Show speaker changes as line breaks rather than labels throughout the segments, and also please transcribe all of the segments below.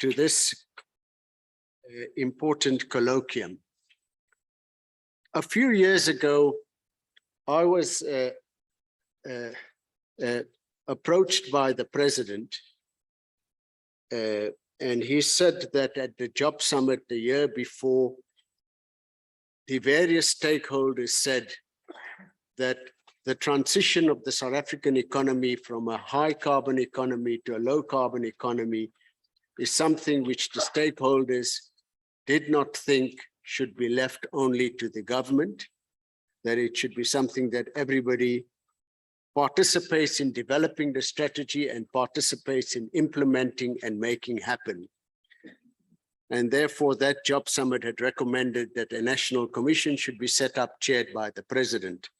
to this important colloquium. A few years ago, I was approached by the president, and he said that at the job summit the year before, the various stakeholders said that the transition of the South African economy from a high carbon economy to a low carbon economy is something which the stakeholders did not think should be left only to the government, that it should be something that everybody participates in developing the strategy and participates in implementing and making happen. And therefore, that job summit had recommended that a national commission should be set up, chaired by the president.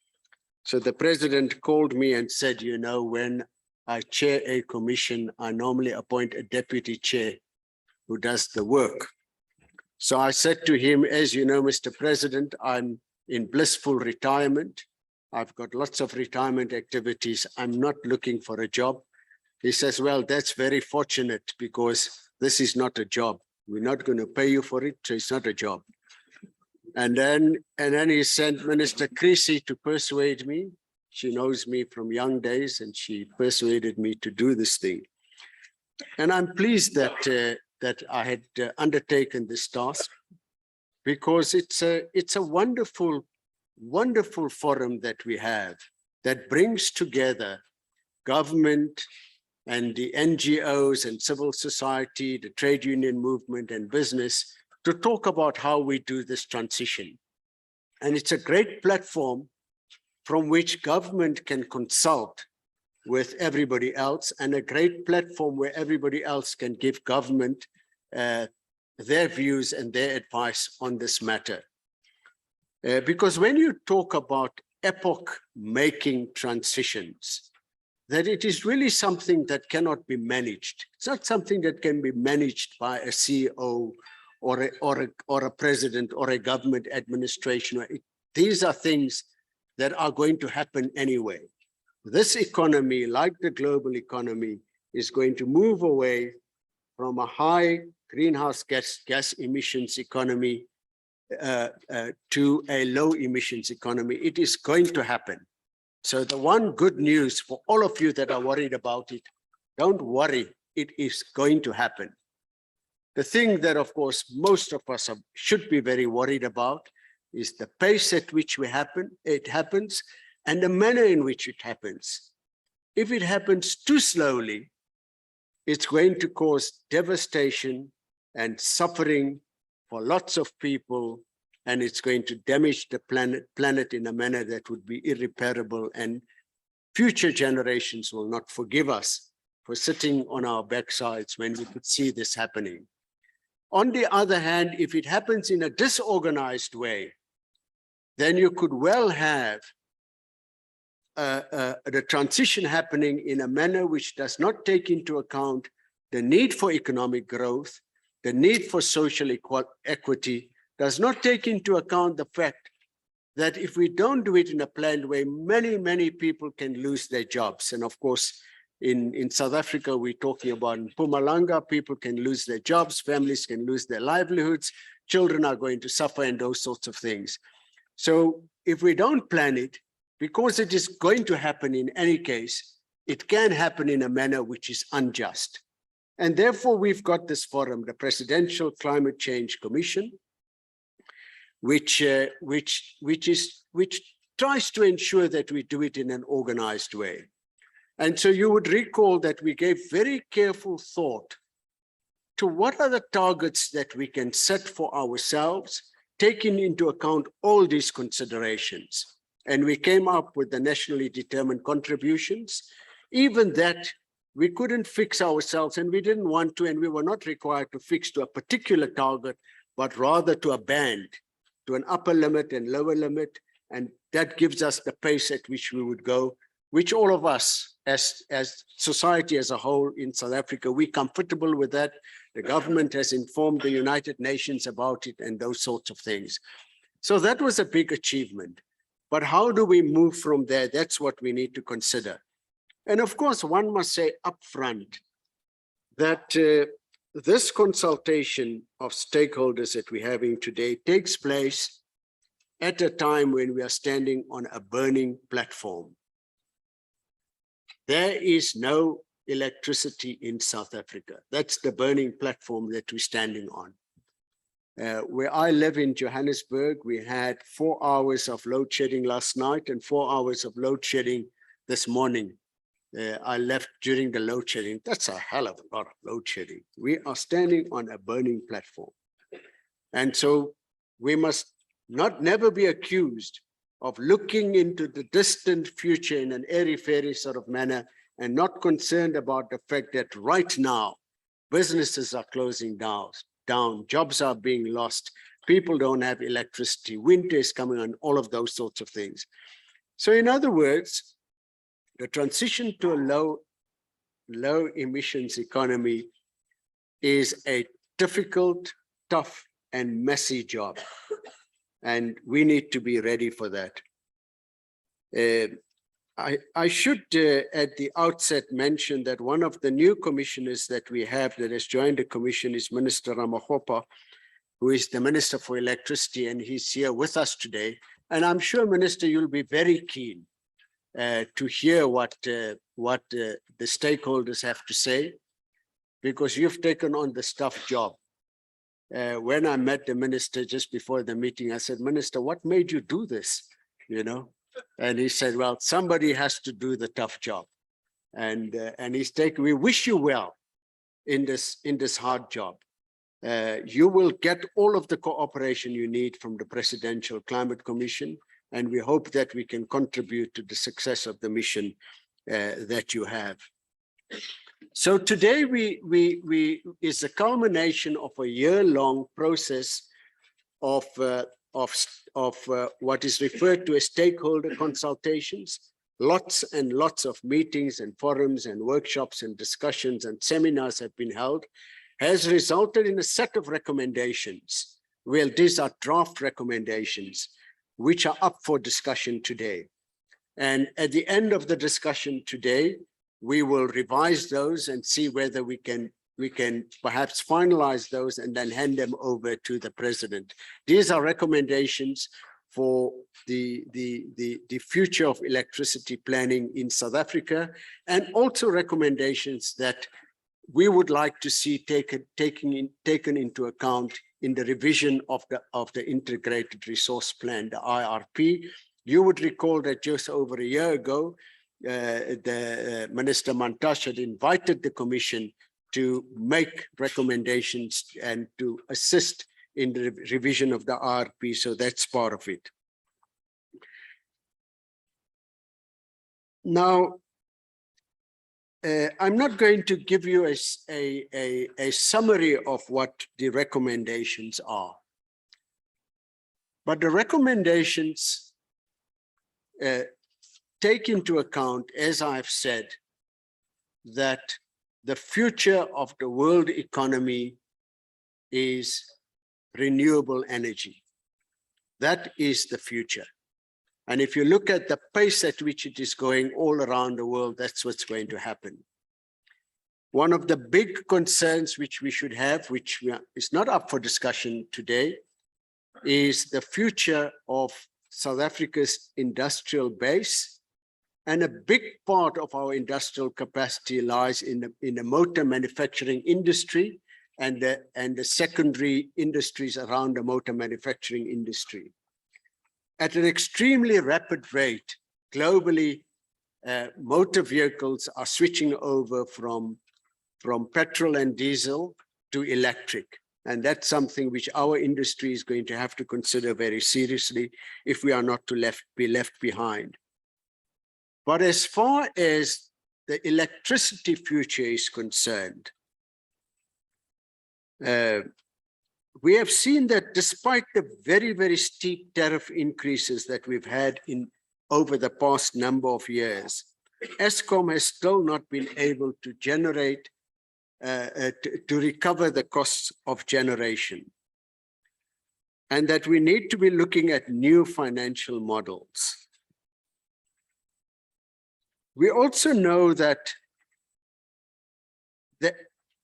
So the president called me and said, you know, when I chair a commission, I normally appoint a deputy chair who does the work. So I said to him, as you know, Mr. President, I'm in blissful retirement. I've got lots of retirement activities. I'm not looking for a job. He says, well, that's very fortunate because this is not a job. We're not going to pay you for it, so it's not a job. And then he sent Minister Creasy to persuade me. She knows me from young days, and she persuaded me to do this thing. And I'm pleased that that I had undertaken this task, because it's a wonderful, wonderful forum that we have that brings together government and the NGOs and civil society, the trade union movement and business, to talk about how we do this transition. And it's a great platform from which government can consult with everybody else, and a great platform where everybody else can give government their views and their advice on this matter. Because when you talk about epoch-making transitions, that it is really something that cannot be managed. It's not something that can be managed by a CEO or a president or a government administration. These are things that are going to happen anyway. This economy, like the global economy, is going to move away from a high greenhouse gas emissions economy to a low emissions economy. It is going to happen. So the one good news for all of you that are worried about it, don't worry, it is going to happen. The thing that, of course, most of us should be very worried about is the pace at which it happens and the manner in which it happens. If it happens too slowly, it's going to cause devastation and suffering for lots of people, and it's going to damage the planet in a manner that would be irreparable, and future generations will not forgive us for sitting on our backsides when we could see this happening. On the other hand, if it happens in a disorganized way, then you could well have the transition happening in a manner which does not take into account the need for economic growth, the need for social equity, does not take into account the fact that if we don't do it in a planned way, many, many people can lose their jobs. And of course, in South Africa, we're talking about in Mpumalanga, people can lose their jobs, families can lose their livelihoods, children are going to suffer, and those sorts of things. So if we don't plan it, because it is going to happen in any case, it can happen in a manner which is unjust. And therefore, we've got this forum, the Presidential Climate Change Commission, which tries to ensure that we do it in an organized way. And so you would recall that we gave very careful thought to what are the targets that we can set for ourselves, taking into account all these considerations. And we came up with the nationally determined contributions. Even that, we couldn't fix ourselves, and we didn't want to, and we were not required to fix to a particular target, but rather to a band, to an upper limit and lower limit. And that gives us the pace at which we would go, which all of us as society as a whole in South Africa, we're comfortable with that. The government has informed the United Nations about it and those sorts of things. So that was a big achievement. But how do we move from there? That's what we need to consider. And of course, one must say upfront that this consultation of stakeholders that we're having today takes place at a time when we are standing on a burning platform. There is no electricity in South Africa. That's the burning platform that we're standing on. Where I live in Johannesburg, we had 4 hours of load shedding last night and 4 hours of load shedding this morning. I left during the load shedding. That's a hell of a lot of load shedding. We are standing on a burning platform. And so we must never be accused of looking into the distant future in an airy-fairy sort of manner and not concerned about the fact that right now, businesses are closing down, jobs are being lost, people don't have electricity, winter is coming on, all of those sorts of things. So in other words, the transition to a low emissions economy is a difficult, tough, and messy job. And we need to be ready for that. I should at the outset mention that one of the new commissioners that we have that has joined the commission is Minister Ramagopa, who is the Minister for Electricity, and he's here with us today. And I'm sure, Minister, you'll be very keen to hear what the stakeholders have to say, because you've taken on the tough job. When I met the minister just before the meeting, I said, Minister, what made you do this? You know, and he said, well, somebody has to do the tough job. And we wish you well in this hard job. You will get all of the cooperation you need from the Presidential Climate Commission, and we hope that we can contribute to the success of the mission that you have. So today is a culmination of a year-long process of what is referred to as stakeholder consultations. Lots and lots of meetings and forums and workshops and discussions and seminars have been held, has resulted in a set of recommendations. Well, these are draft recommendations, which are up for discussion today. And at the end of the discussion today, we will revise those and see whether we can perhaps finalize those and then hand them over to the president. These are recommendations for the future of electricity planning in South Africa, and also recommendations that we would like to see taken into account in the revision of the Integrated Resource Plan, the IRP. You would recall that just over a year ago, the Minister Mantashe had invited the Commission to make recommendations and to assist in the revision of the IRP, so that's part of it. Now, I'm not going to give you a summary of what the recommendations are, but the recommendations take into account, as I've said, that the future of the world economy is renewable energy. That is the future. And if you look at the pace at which it is going all around the world, that's what's going to happen. One of the big concerns which we should have, which is not up for discussion today, is the future of South Africa's industrial base. And a big part of our industrial capacity lies in the motor manufacturing industry and the secondary industries around the motor manufacturing industry. At an extremely rapid rate, globally, motor vehicles are switching over from petrol and diesel to electric. And that's something which our industry is going to have to consider very seriously if we are not to be left behind. But as far as the electricity future is concerned, we have seen that despite the very, very steep tariff increases that we've had over the past number of years, Eskom has still not been able to generate, to recover the costs of generation. And that we need to be looking at new financial models. We also know that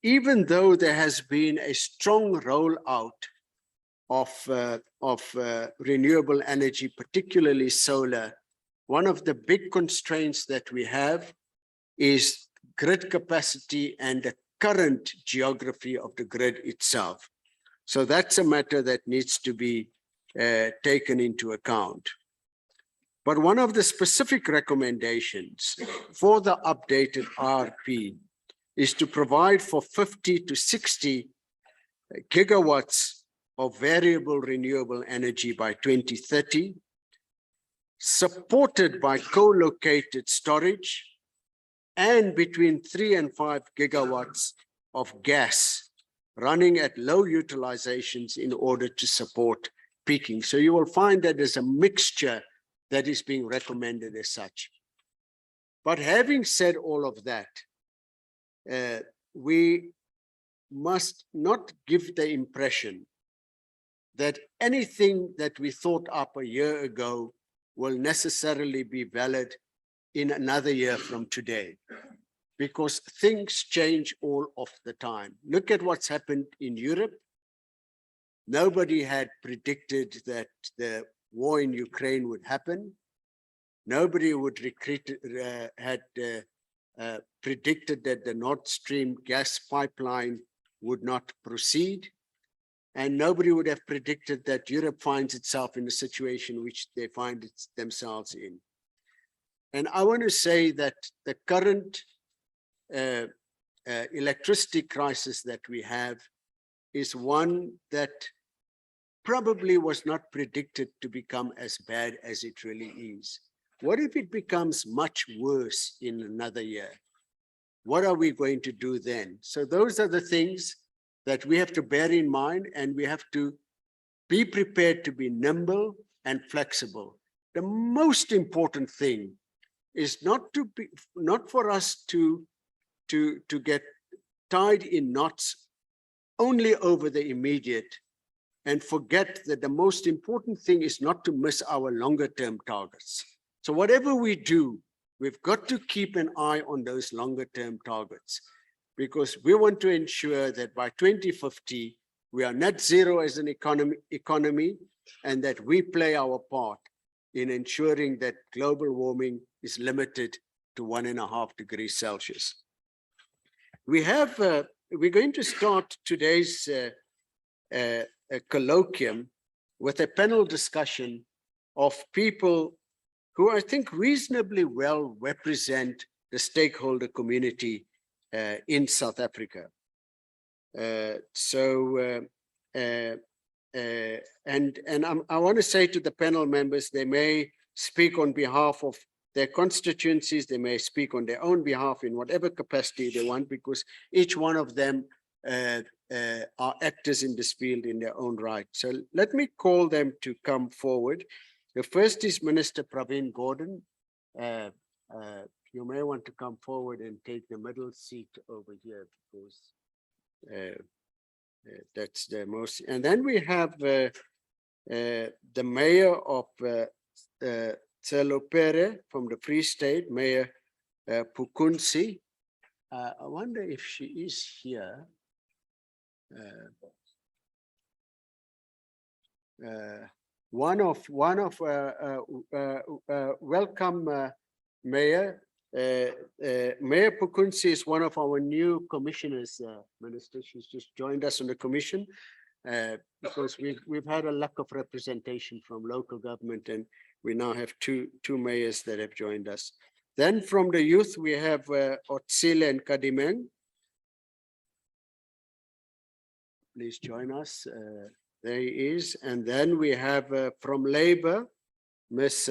even though there has been a strong rollout of renewable energy, particularly solar, one of the big constraints that we have is grid capacity and the current geography of the grid itself. So that's a matter that needs to be taken into account. But one of the specific recommendations for the updated RP is to provide for 50 to 60 gigawatts of variable renewable energy by 2030, supported by co-located storage, and between 3 and 5 gigawatts of gas running at low utilizations in order to support peaking. So you will find that there's a mixture that is being recommended as such. But having said all of that, we must not give the impression that anything that we thought up a year ago will necessarily be valid in another year from today, because things change all of the time. Look at what's happened in Europe. Nobody had predicted that the war in Ukraine would happen. Nobody would had predicted that the Nord Stream gas pipeline would not proceed. And nobody would have predicted that Europe finds itself in a situation which they find themselves in. And I want to say that the current electricity crisis that we have is one that probably was not predicted to become as bad as it really is. What if it becomes much worse in another year? What are we going to do then? So those are the things that we have to bear in mind, and we have to be prepared to be nimble and flexible. The most important thing is not for us to get tied in knots only over the immediate and forget that the most important thing is not to miss our longer term targets. So whatever we do, we've got to keep an eye on those longer term targets, because we want to ensure that by 2050, we are net zero as an economy, and that we play our part in ensuring that global warming is limited to 1.5 degrees Celsius. We're going to start today's colloquium with a panel discussion of people who I think reasonably well represent the stakeholder community in South Africa. I want to say to the panel members, they may speak on behalf of their constituencies, they may speak on their own behalf in whatever capacity they want, because each one of them are actors in this field in their own right. So let me call them to come forward. The first is Minister Pravin Gordhan. You may want to come forward and take the middle seat over here, because that's the most. And then we have the mayor of Tselopere from the Free State, Mayor Pukunsi. I wonder if she is here. Welcome, Mayor. Mayor Pukunsi is one of our new commissioners, Minister. She's just joined us on the commission because we've had a lack of representation from local government, and we now have two mayors that have joined us. Then from the youth, we have Otsile and Kadimeng. Please join us. There he is. And then we have from Labour, Ms.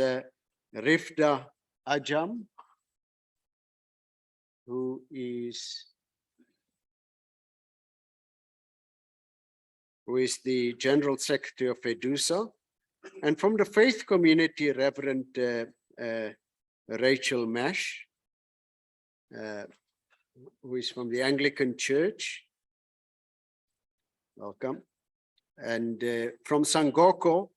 Rifda Ajam, who is the General Secretary of EDUSA. And from the faith community, Reverend Rachel Mash, who is from the Anglican Church. Welcome. And from Sangoko,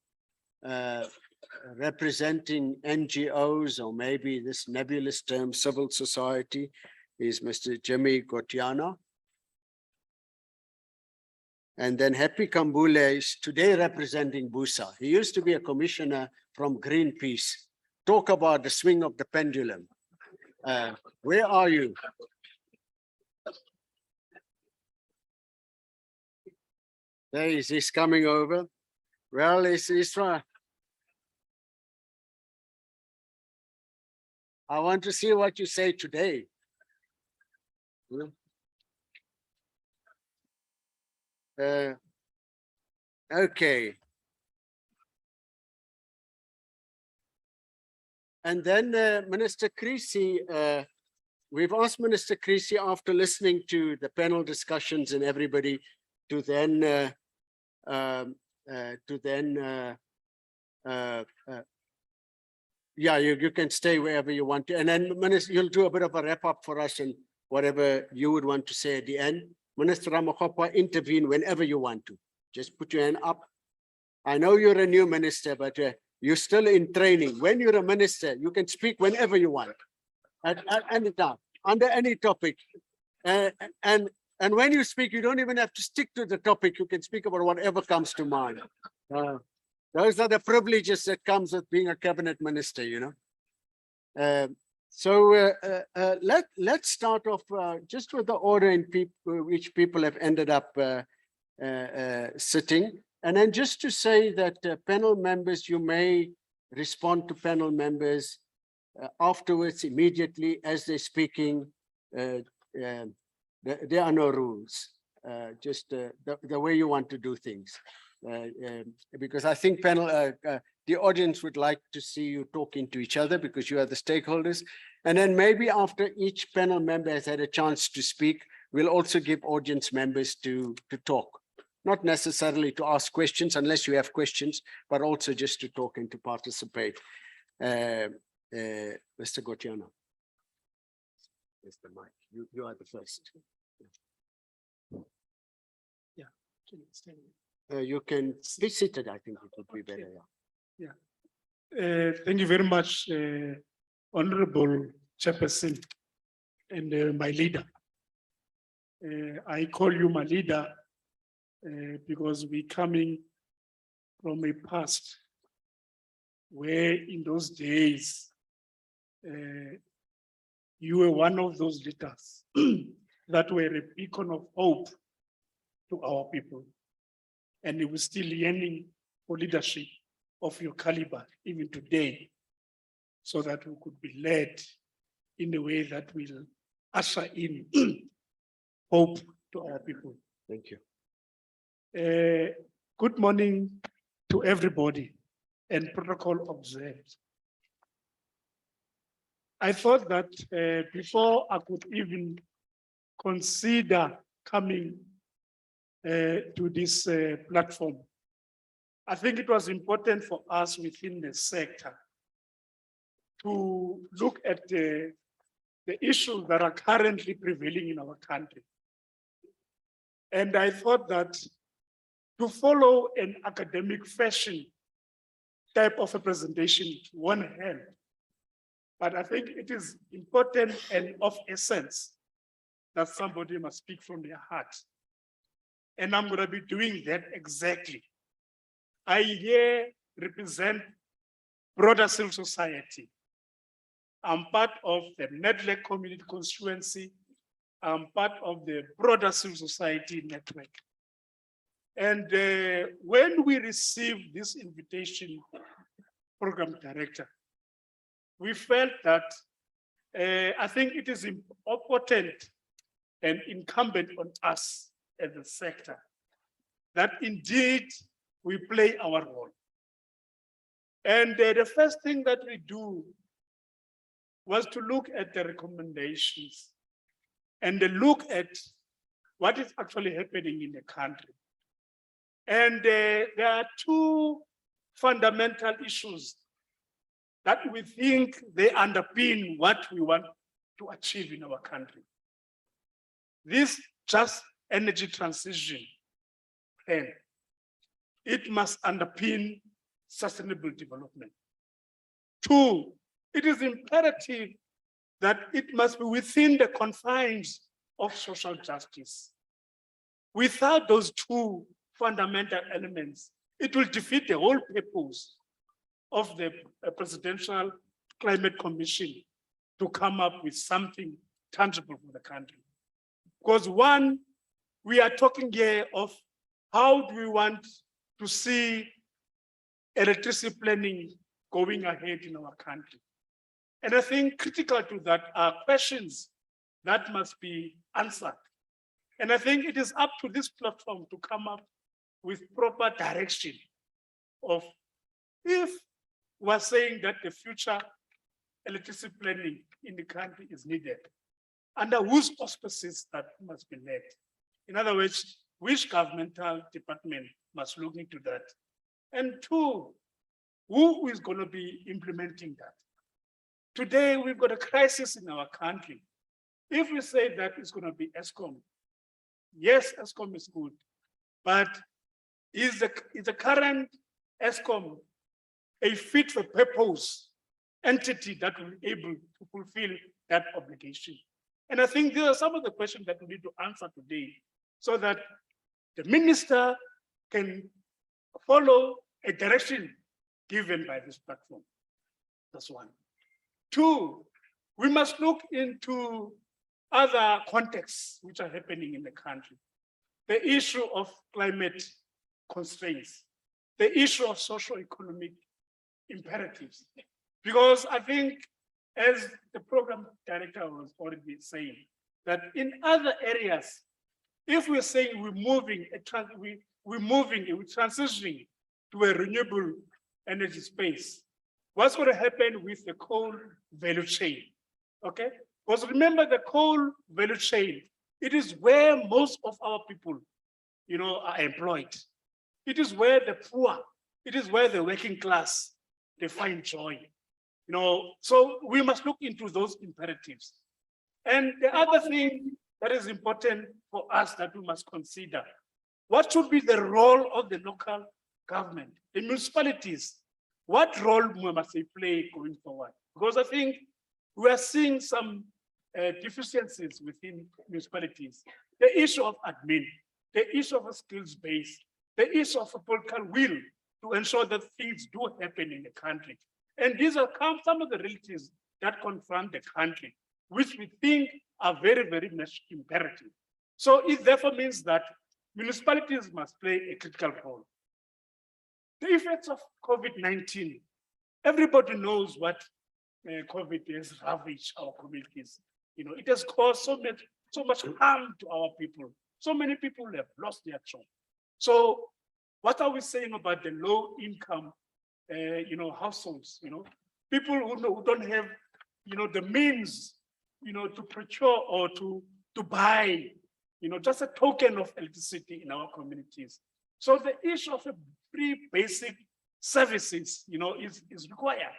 representing NGOs, or maybe this nebulous term, civil society, is Mr. Jimmy Gotiana. And then Happy Kambule is today representing Busa. He used to be a commissioner from Greenpeace. Talk about the swing of the pendulum. Where are you? There he is, he's coming over. Well, he's trying. I want to see what you say today. Okay. And then Minister Creasy, we've asked Minister Creasy, after listening to the panel discussions and everybody, to then yeah, you can stay wherever you want to. And then Minister, you'll do a bit of a wrap up for us and whatever you would want to say at the end. Minister Ramakgopa, intervene whenever you want to. Just put your hand up. I know you're a new minister, but you're still in training. When you're a minister, you can speak whenever you want, at any time, under any topic. And when you speak, you don't even have to stick to the topic. You can speak about whatever comes to mind. Those are the privileges that comes with being a cabinet minister, you know. Let's start off just with the order in which people have ended up sitting. And then just to say that panel members, you may respond to panel members afterwards, immediately as they're speaking. There are no rules, just the way you want to do things. Because I think the audience would like to see you talking to each other because you are the stakeholders. And then maybe after each panel member has had a chance to speak, we'll also give audience members to talk. Not necessarily to ask questions unless you have questions, but also just to talk and to participate. Mr. Gotiana. Here's the mic. You are the first.
Yeah.
You can be seated, I think it would be better.
Yeah. Thank you very much, Honorable Chairperson and my leader. I call you my leader because we're coming from a past where in those days, you were one of those leaders that were a beacon of hope to our people. And we were still yearning for leadership of your caliber, even today, so that we could be led in a way that will usher in hope to our people.
Thank you.
Good morning to everybody and protocol observed. I thought that before I could even consider coming to this platform, I think it was important for us within the sector to look at the issues that are currently prevailing in our country. And I thought that to follow an academic fashion type of a presentation won't help. But I think it is important and of essence that somebody must speak from their heart. And I'm going to be doing that exactly. I here represent broader civil society. I'm part of the Nedlec community constituency. I'm part of the broader civil society network. And when we received this invitation, program director, we felt that I think it is important and incumbent on us as a sector that indeed we play our role. And the first thing that we do was to look at the recommendations and look at what is actually happening in the country. And there are two fundamental issues that we think they underpin what we want to achieve in our country. This just energy transition plan, it must underpin sustainable development. Two, it is imperative that it must be within the confines of social justice. Without those two fundamental elements, it will defeat the whole purpose of the Presidential Climate Commission to come up with something tangible for the country. Because one, we are talking here of how do we want to see electricity planning going ahead in our country. And I think critical to that are questions that must be answered. And I think it is up to this platform to come up with proper direction of if we're saying that the future electricity planning in the country is needed, under whose auspices that must be led. In other words, which governmental department must look into that? And two, who is going to be implementing that? Today, we've got a crisis in our country. If we say that it's going to be ESCOM, yes, ESCOM is good, but is the current ESCOM a fit for purpose entity that will be able to fulfill that obligation? And I think these are some of the questions that we need to answer today so that the minister can follow a direction given by this platform. That's one. Two, we must look into other contexts which are happening in the country. The issue of climate constraints, the issue of socio-economic imperatives. Because I think, as the program director was already saying, that in other areas, if we're saying we're transitioning to a renewable energy space, what's going to happen with the coal value chain? Okay, because remember the coal value chain, it is where most of our people, are employed. It is where the poor, it is where the working class, they find joy. So we must look into those imperatives. And the other thing that is important for us that we must consider, what should be the role of the local government, the municipalities? What role must they play going forward? Because I think we are seeing some deficiencies within municipalities. The issue of admin, the issue of a skills base, the issue of a political will to ensure that things do happen in the country. And these are some of the realities that confront the country, which we think are very, very much imperative. So it therefore means that municipalities must play a critical role. The effects of COVID-19, everybody knows what COVID has ravaged our communities. It has caused so much harm to our people. So many people have lost their job. So what are we saying about the low income households, people who don't have, the means, to procure or to buy, just a token of electricity in our communities. So the issue of a free basic services, is required.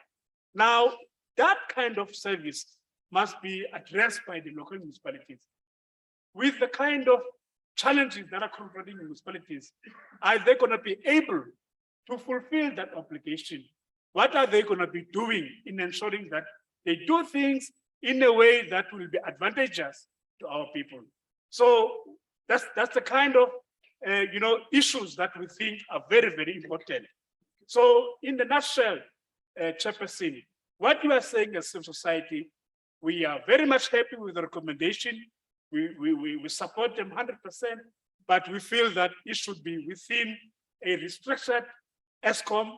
Now, that kind of service must be addressed by the local municipalities. With the kind of challenges that are confronting municipalities, are they going to be able to fulfill that obligation? What are they going to be doing in ensuring that they do things in a way that will be advantageous to our people? So that's the kind of issues that we think are very, very important. So in the nutshell, Chairperson, what you are saying as civil society, we are very much happy with the recommendation. We support them 100%, but we feel that it should be within a restructured ESCOM.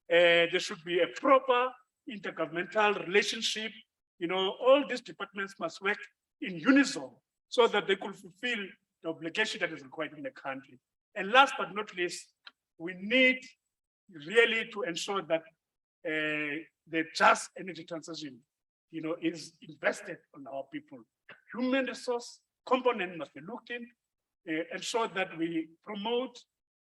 There should be a proper intergovernmental relationship. All these departments must work in unison so that they could fulfill the obligation that is required in the country. And last but not least, we need really to ensure that the just energy transition, is invested on our people. Human resource component must be looked in, ensure that we promote,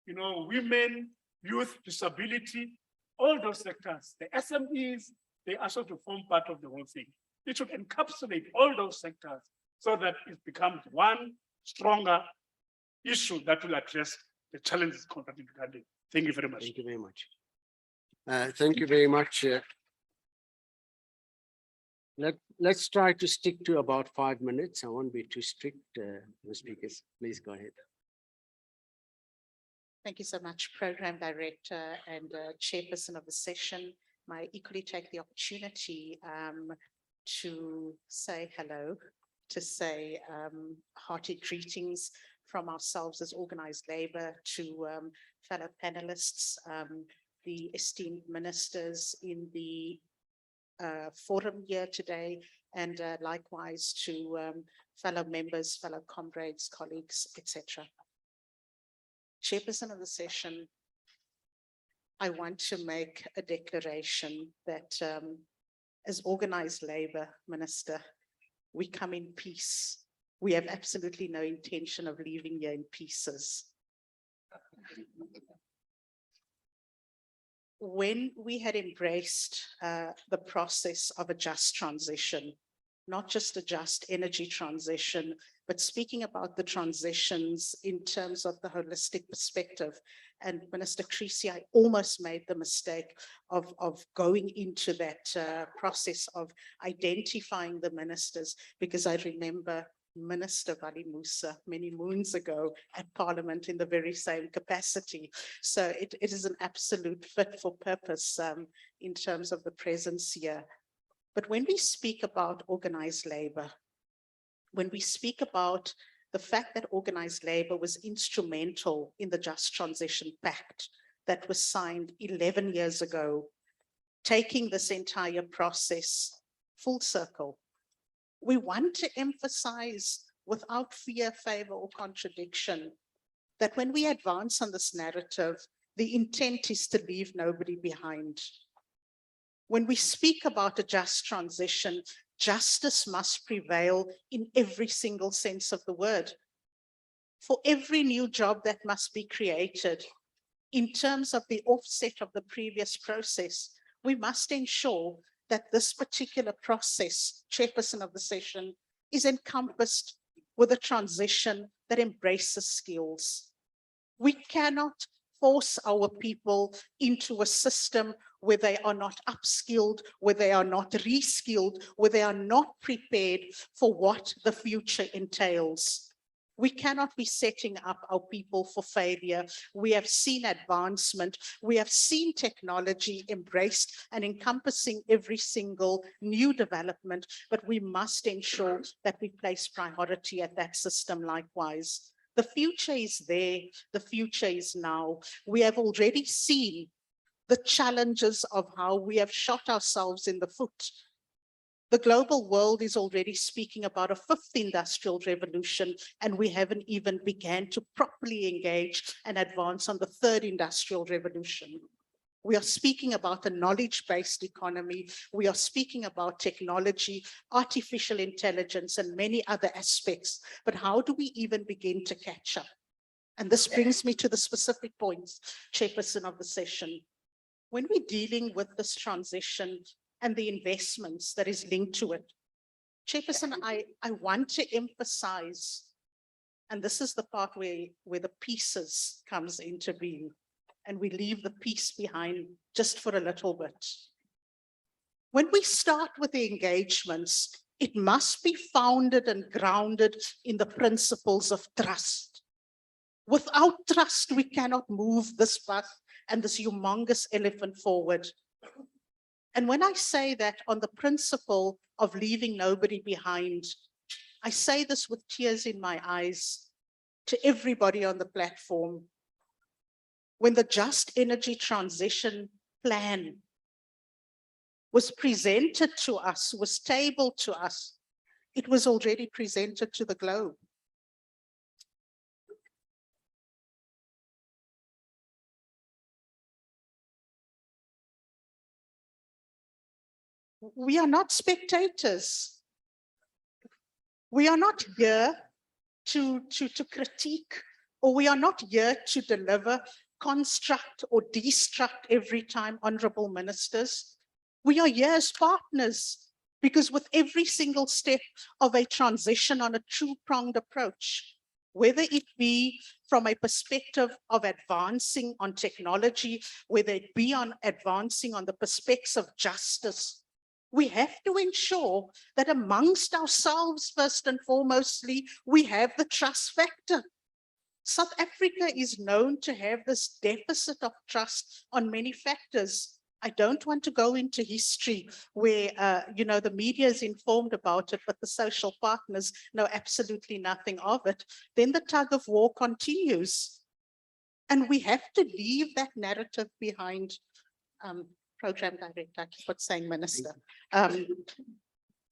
women, youth, disability, all those sectors. The SMEs, they also to form part of the whole thing. It should encapsulate all those sectors so that it becomes one stronger issue that will address the challenges confronting the country. Thank you very much.
Thank you very much. Thank you very much. Let's try to stick to about 5 minutes. I won't be too strict, the speakers. Please go ahead.
Thank you so much, Program Director and Chairperson of the session. I equally take the opportunity to say hello, to say hearty greetings from ourselves as organized labor to fellow panelists, the esteemed ministers in the forum here today, and likewise to fellow members, fellow comrades, colleagues, etc. Chairperson of the session, I want to make a declaration that as organized labor minister, we come in peace. We have absolutely no intention of leaving here in pieces. When we had embraced the process of a just transition, not just a just energy transition, but speaking about the transitions in terms of the holistic perspective. And Minister Creasy, I almost made the mistake of going into that process of identifying the ministers, because I remember Minister Vali Musa many moons ago at Parliament in the very same capacity. So it is an absolute fit for purpose in terms of the presence here. But when we speak about organized labor, when we speak about the fact that organized labor was instrumental in the Just Transition Pact that was signed 11 years ago, taking this entire process full circle, we want to emphasize without fear, favor, or contradiction that when we advance on this narrative, the intent is to leave nobody behind. When we speak about a just transition, justice must prevail in every single sense of the word. For every new job that must be created, in terms of the offset of the previous process, we must ensure that this particular process, Chairperson of the session, is encompassed with a transition that embraces skills. We cannot force our people into a system where they are not upskilled, where they are not reskilled, where they are not prepared for what the future entails. We cannot be setting up our people for failure. We have seen advancement. We have seen technology embraced and encompassing every single new development, but we must ensure that we place priority at that system likewise. The future is there. The future is now. We have already seen the challenges of how we have shot ourselves in the foot. The global world is already speaking about a fifth industrial revolution, and we haven't even began to properly engage and advance on the third industrial revolution. We are speaking about a knowledge-based economy. We are speaking about technology, artificial intelligence, and many other aspects. But how do we even begin to catch up? And this brings me to the specific points, Chairperson of the session. When we're dealing with this transition and the investments that is linked to it, Chairperson, I want to emphasize, and this is the part where the pieces comes into being, and we leave the piece behind just for a little bit. When we start with the engagements, it must be founded and grounded in the principles of trust. Without trust, we cannot move this bus and this humongous elephant forward. And when I say that on the principle of leaving nobody behind, I say this with tears in my eyes to everybody on the platform. When the Just Energy Transition Plan was presented to us, was tabled to us, it was already presented to the globe. We are not spectators. We are not here to critique, or we are not here to deliver, construct or destruct every time, honorable ministers. We are here as partners, because with every single step of a transition on a two-pronged approach, whether it be from a perspective of advancing on technology, whether it be on advancing on the perspectives of justice, we have to ensure that amongst ourselves, first and foremostly, we have the trust factor. South Africa is known to have this deficit of trust on many factors. I don't want to go into history where, the media is informed about it, but the social partners know absolutely nothing of it. Then the tug of war continues. And we have to leave that narrative behind. Program director, I keep on saying minister.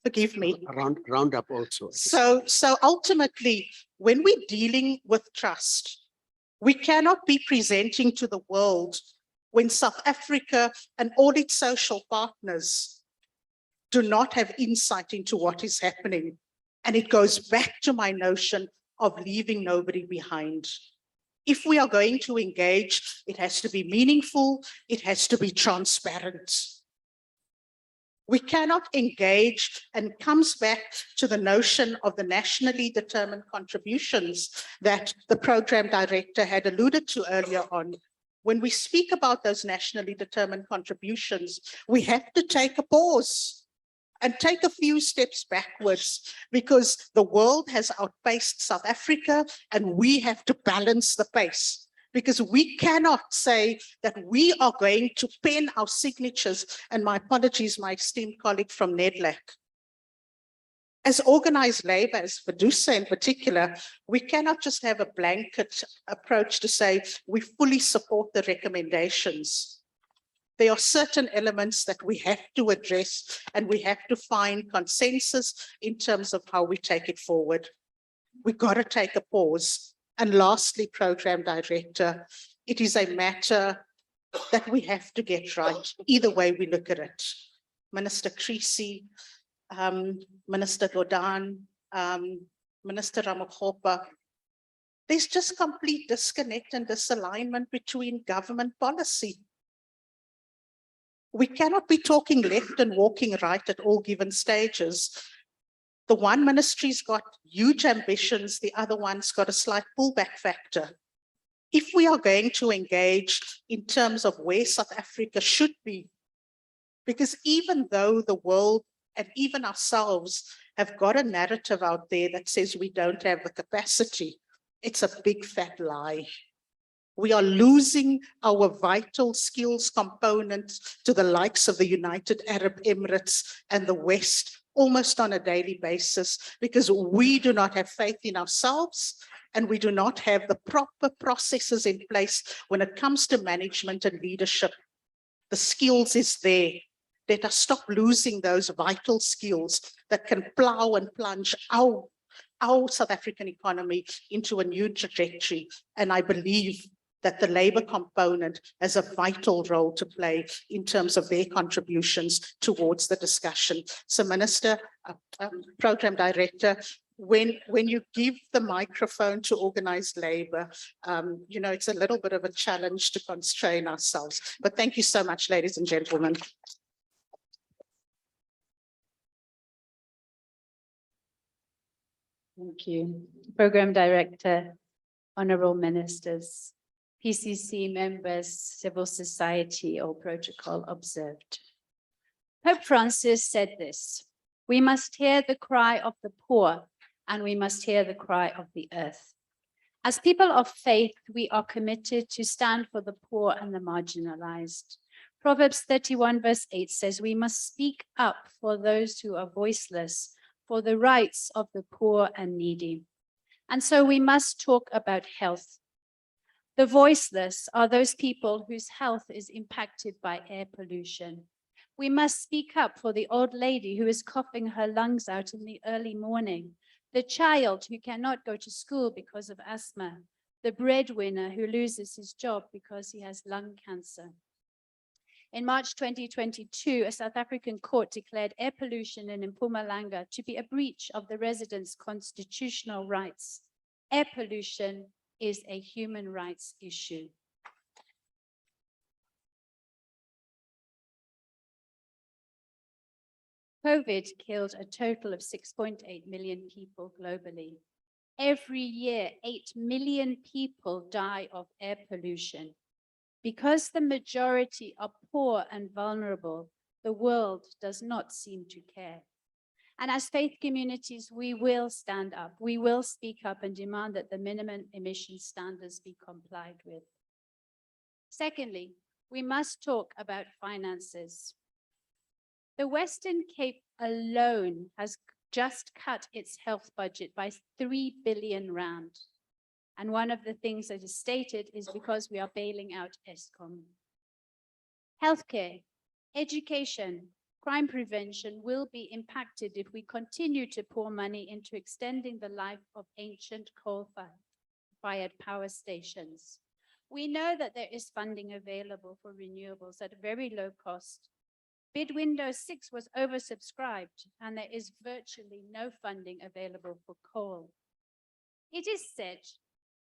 Forgive me.
Round up also.
So ultimately, when we're dealing with trust, we cannot be presenting to the world when South Africa and all its social partners do not have insight into what is happening. And it goes back to my notion of leaving nobody behind. If we are going to engage, it has to be meaningful, it has to be transparent. We cannot engage, and comes back to the notion of the nationally determined contributions that the program director had alluded to earlier on. When we speak about those nationally determined contributions, we have to take a pause and take a few steps backwards, because the world has outpaced South Africa and we have to balance the pace. Because we cannot say that we are going to pen our signatures, and my apologies, my esteemed colleague from NEDLAC. As organized labor, as Vedusa in particular, we cannot just have a blanket approach to say we fully support the recommendations. There are certain elements that we have to address, and we have to find consensus in terms of how we take it forward. We've got to take a pause. And lastly, program director, it is a matter that we have to get right, either way we look at it. Minister Creasy, Minister Godan, Minister Ramokgopa, there's just complete disconnect and disalignment between government policy. We cannot be talking left and walking right at all given stages. The one ministry's got huge ambitions, the other one's got a slight pullback factor. If we are going to engage in terms of where South Africa should be, because even though the world and even ourselves have got a narrative out there that says we don't have the capacity, it's a big fat lie. We are losing our vital skills components to the likes of the United Arab Emirates and the West almost on a daily basis, because we do not have faith in ourselves and we do not have the proper processes in place when it comes to management and leadership. The skills is there. Let us stop losing those vital skills that can plow and plunge our South African economy into a new trajectory. And I believe that the labor component has a vital role to play in terms of their contributions towards the discussion. So Minister, Program Director, when you give the microphone to organized labor, it's a little bit of a challenge to constrain ourselves. But thank you so much, ladies and gentlemen.
Thank you. Program Director, Honorable Ministers, PCC members, civil society, or protocol observed. Pope Francis said this: we must hear the cry of the poor and we must hear the cry of the earth. As people of faith, we are committed to stand for the poor and the marginalized. Proverbs 31 verse 8 says we must speak up for those who are voiceless, for the rights of the poor and needy. And so we must talk about health. The voiceless are those people whose health is impacted by air pollution. We must speak up for the old lady who is coughing her lungs out in the early morning, the child who cannot go to school because of asthma, the breadwinner who loses his job because he has lung cancer. In March 2022, a South African court declared air pollution in Mpumalanga to be a breach of the residents' constitutional rights. Air pollution is a human rights issue. COVID killed a total of 6.8 million people globally. Every year, 8 million people die of air pollution. Because the majority are poor and vulnerable, the world does not seem to care. And as faith communities, we will stand up, we will speak up and demand that the minimum emission standards be complied with. Secondly, we must talk about finances. The Western Cape alone has just cut its health budget by 3 billion rand. And one of the things that is stated is because we are bailing out Eskom. Healthcare, education, crime prevention will be impacted if we continue to pour money into extending the life of ancient coal-fired power stations. We know that there is funding available for renewables at a very low cost. Bid window 6 was oversubscribed, and there is virtually no funding available for coal. It is said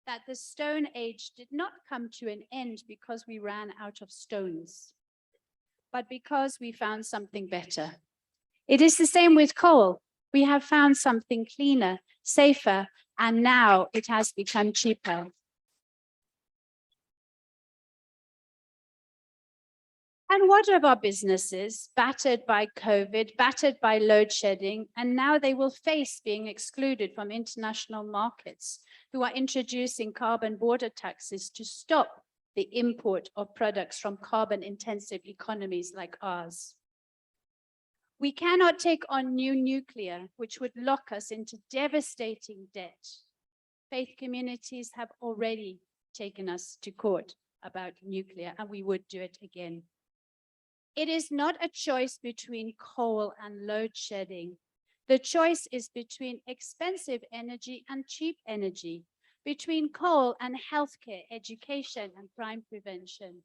that the Stone Age did not come to an end because we ran out of stones, but because we found something better. It is the same with coal. We have found something cleaner, safer, and now it has become cheaper. And what of our businesses battered by COVID, battered by load shedding, and now they will face being excluded from international markets who are introducing carbon border taxes to stop the import of products from carbon-intensive economies like ours. We cannot take on new nuclear, which would lock us into devastating debt. Faith communities have already taken us to court about nuclear, and we would do it again. It is not a choice between coal and load shedding. The choice is between expensive energy and cheap energy, between coal and healthcare, education, and crime prevention.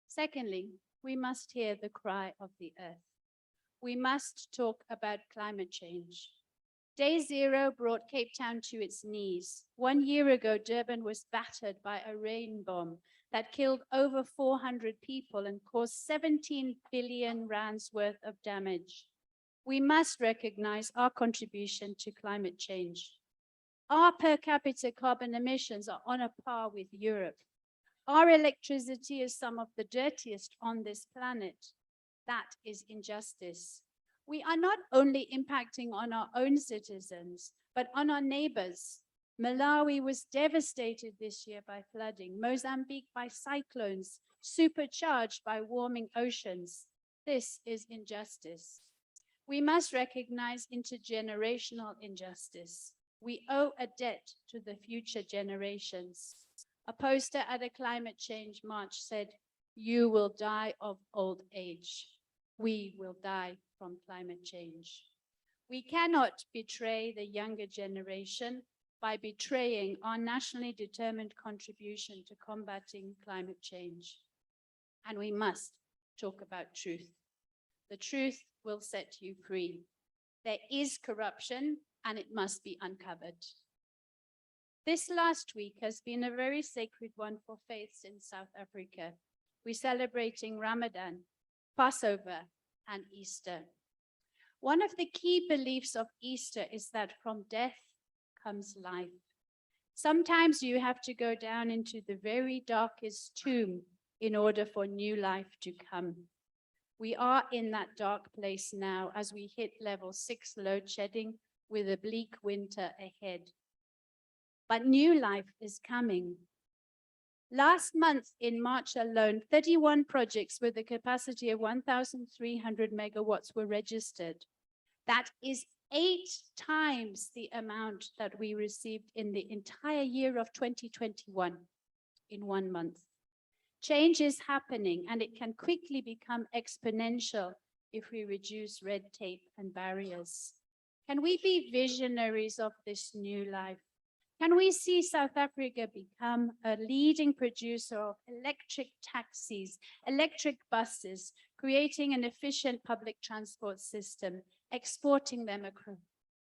Secondly, we must hear the cry of the earth. We must talk about climate change. Day zero brought Cape Town to its knees. 1 year ago, Durban was battered by a rain bomb that killed over 400 people and caused 17 billion rands worth of damage. We must recognize our contribution to climate change. Our per capita carbon emissions are on a par with Europe. Our electricity is some of the dirtiest on this planet. That is injustice. We are not only impacting on our own citizens, but on our neighbors. Malawi was devastated this year by flooding, Mozambique by cyclones, supercharged by warming oceans. This is injustice. We must recognize intergenerational injustice. We owe a debt to the future generations. A poster at a climate change march said, "You will die of old age. We will die from climate change." We cannot betray the younger generation by betraying our nationally determined contribution to combating climate change. And we must talk about truth. The truth will set you free. There is corruption and it must be uncovered. This last week has been a very sacred one for faiths in South Africa. We're celebrating Ramadan, Passover, and Easter. One of the key beliefs of Easter is that from death comes life. Sometimes you have to go down into the very darkest tomb in order for new life to come. We are in that dark place now as we hit level 6 load shedding with a bleak winter ahead. But new life is coming. Last month in March alone, 31 projects with a capacity of 1,300 megawatts were registered. That is 8 times the amount that we received in the entire year of 2021 in 1 month. Change is happening and it can quickly become exponential if we reduce red tape and barriers. Can we be visionaries of this new life? Can we see South Africa become a leading producer of electric taxis, electric buses, creating an efficient public transport system, exporting them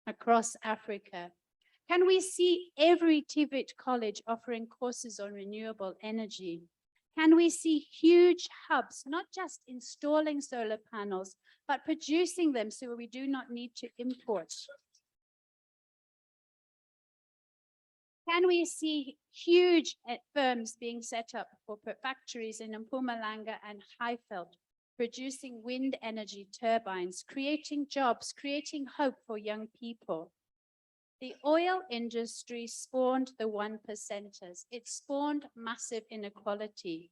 across Africa? Can we see every TVET college offering courses on renewable energy? Can we see huge hubs, not just installing solar panels, but producing them so we do not need to import? Can we see huge firms being set up for factories in Mpumalanga and Highveld, producing wind energy turbines, creating jobs, creating hope for young people. The oil industry spawned the 1%ers. It spawned massive inequality.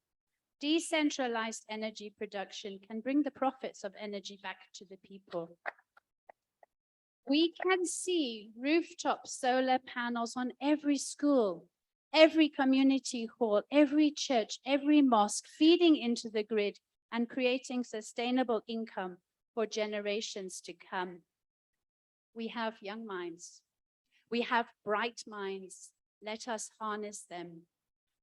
Decentralized energy production can bring the profits of energy back to the people. We can see rooftop solar panels on every school, every community hall, every church, every mosque, feeding into the grid and creating sustainable income for generations to come. We have young minds. We have bright minds. Let us harness them.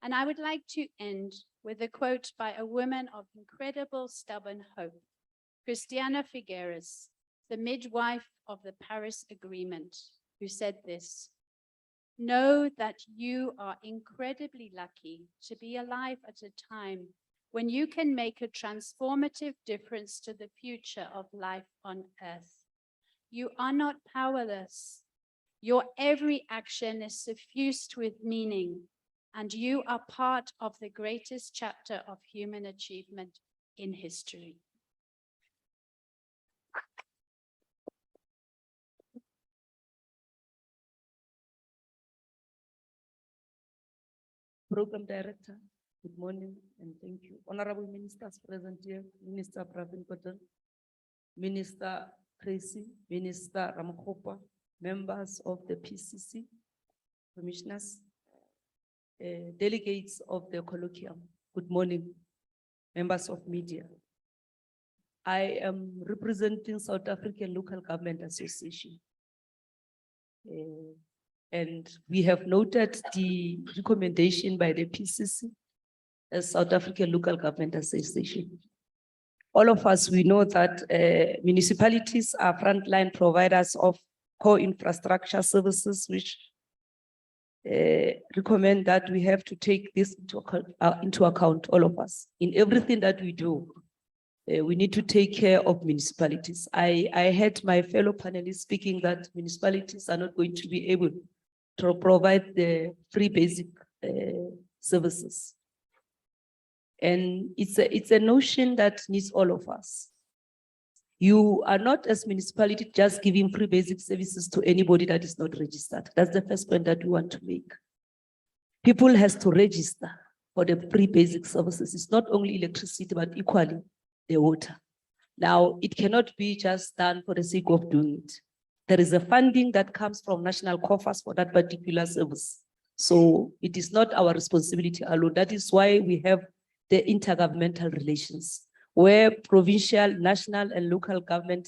And I would like to end with a quote by a woman of incredible stubborn hope, Christiana Figueres, the midwife of the Paris Agreement, who said this: "Know that you are incredibly lucky to be alive at a time when you can make a transformative difference to the future of life on earth. You are not powerless. Your every action is suffused with meaning, and you are part of the greatest chapter of human achievement in history."
Program Director, good morning and thank you. Honorable Ministers present here, Minister Pravin Gordhan, Minister Tracy, Minister Ramokgopa, members of the PCC, commissioners, delegates of the colloquium, good morning, members of media. I am representing South African Local Government Association. And we have noted the recommendation by the PCC as South African Local Government Association. All of us, we know that municipalities are frontline providers of core infrastructure services, which recommend that we have to take this into account, all of us. In everything that we do, we need to take care of municipalities. I heard my fellow panelists speaking that municipalities are not going to be able to provide the free basic services. And it's a notion that needs all of us. You are not, as municipality, just giving free basic services to anybody that is not registered. That's the first point that we want to make. People has to register for the free basic services. It's not only electricity, but equally the water. Now, it cannot be just done for the sake of doing it. There is a funding that comes from national coffers for that particular service. So it is not our responsibility alone. That is why we have the intergovernmental relations, where provincial, national, and local government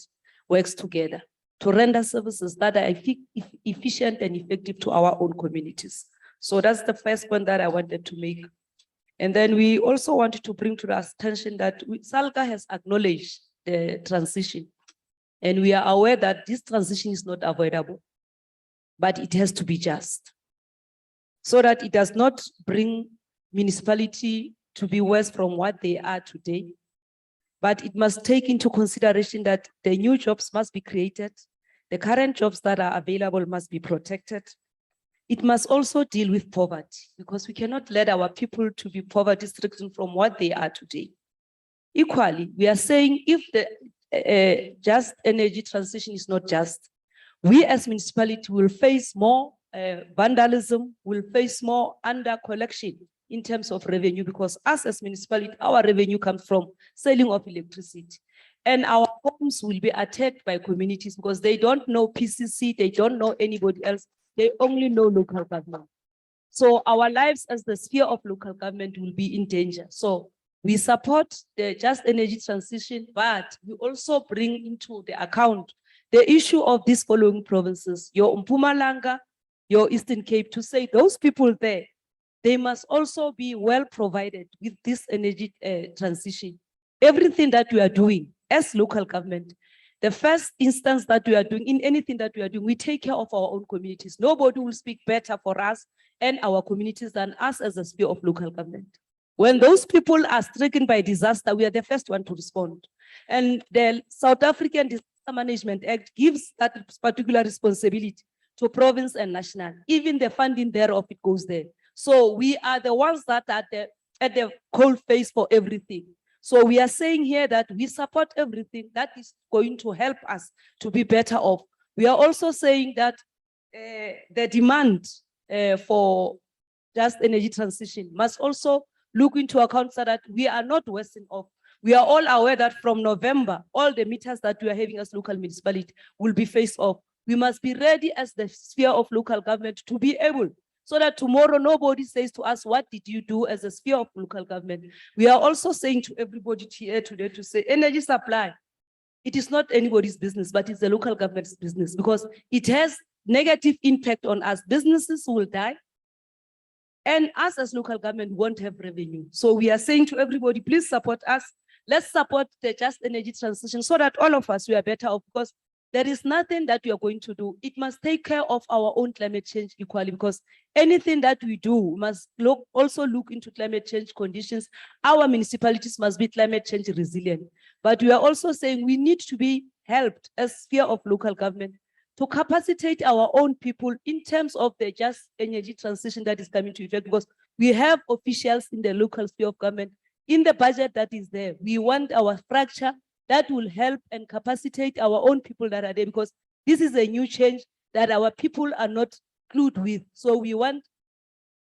works together to render services that are efficient and effective to our own communities. So that's the first point that I wanted to make. And then we also wanted to bring to the attention that SALGA has acknowledged the transition. And we are aware that this transition is not avoidable, but it has to be just, so that it does not bring municipality to be worse from what they are today, but it must take into consideration that the new jobs must be created, the current jobs that are available must be protected. It must also deal with poverty, because we cannot let our people to be poverty-stricken from what they are today. Equally, we are saying if the just energy transition is not just, we as municipality will face more vandalism, will face more under collection in terms of revenue, because us as municipality, our revenue comes from selling of electricity. And our homes will be attacked by communities because they don't know PCC, they don't know anybody else, they only know local government. So our lives as the sphere of local government will be in danger. So we support the just energy transition, but we also bring into the account the issue of these following provinces, your Mpumalanga, your Eastern Cape, to say those people there, they must also be well provided with this energy transition. Everything that we are doing as local government, the first instance that we are doing in anything that we are doing, we take care of our own communities. Nobody will speak better for us and our communities than us as a sphere of local government. When those people are stricken by disaster, we are the first one to respond. And the South African Disaster Management Act gives that particular responsibility to province and national. Even the funding thereof, it goes there. So we are the ones that are at the cold face for everything. So we are saying here that we support everything that is going to help us to be better off. We are also saying that the demand for just energy transition must also look into account so that we are not worsening off. We are all aware that from November, all the meters that we are having as local municipality will be phased off. We must be ready as the sphere of local government to be able, so that tomorrow nobody says to us, what did you do as a sphere of local government? We are also saying to everybody here today to say energy supply, it is not anybody's business, but it's the local government's business because it has negative impact on us. Businesses will die. And us as local government won't have revenue. So we are saying to everybody, please support us. Let's support the just energy transition so that all of us, we are better off because there is nothing that we are going to do. It must take care of our own climate change equally because anything that we do must also look into climate change conditions. Our municipalities must be climate change resilient. But we are also saying we need to be helped as sphere of local government to capacitate our own people in terms of the just energy transition that is coming to effect because we have officials in the local sphere of government in the budget that is there. We want our structure that will help and capacitate our own people that are there because this is a new change that our people are not clued with. So we want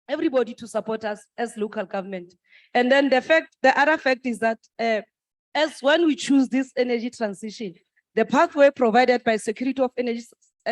everybody to support us as local government. And then the other fact is that as when we choose this energy transition, the pathway provided by Security of Energy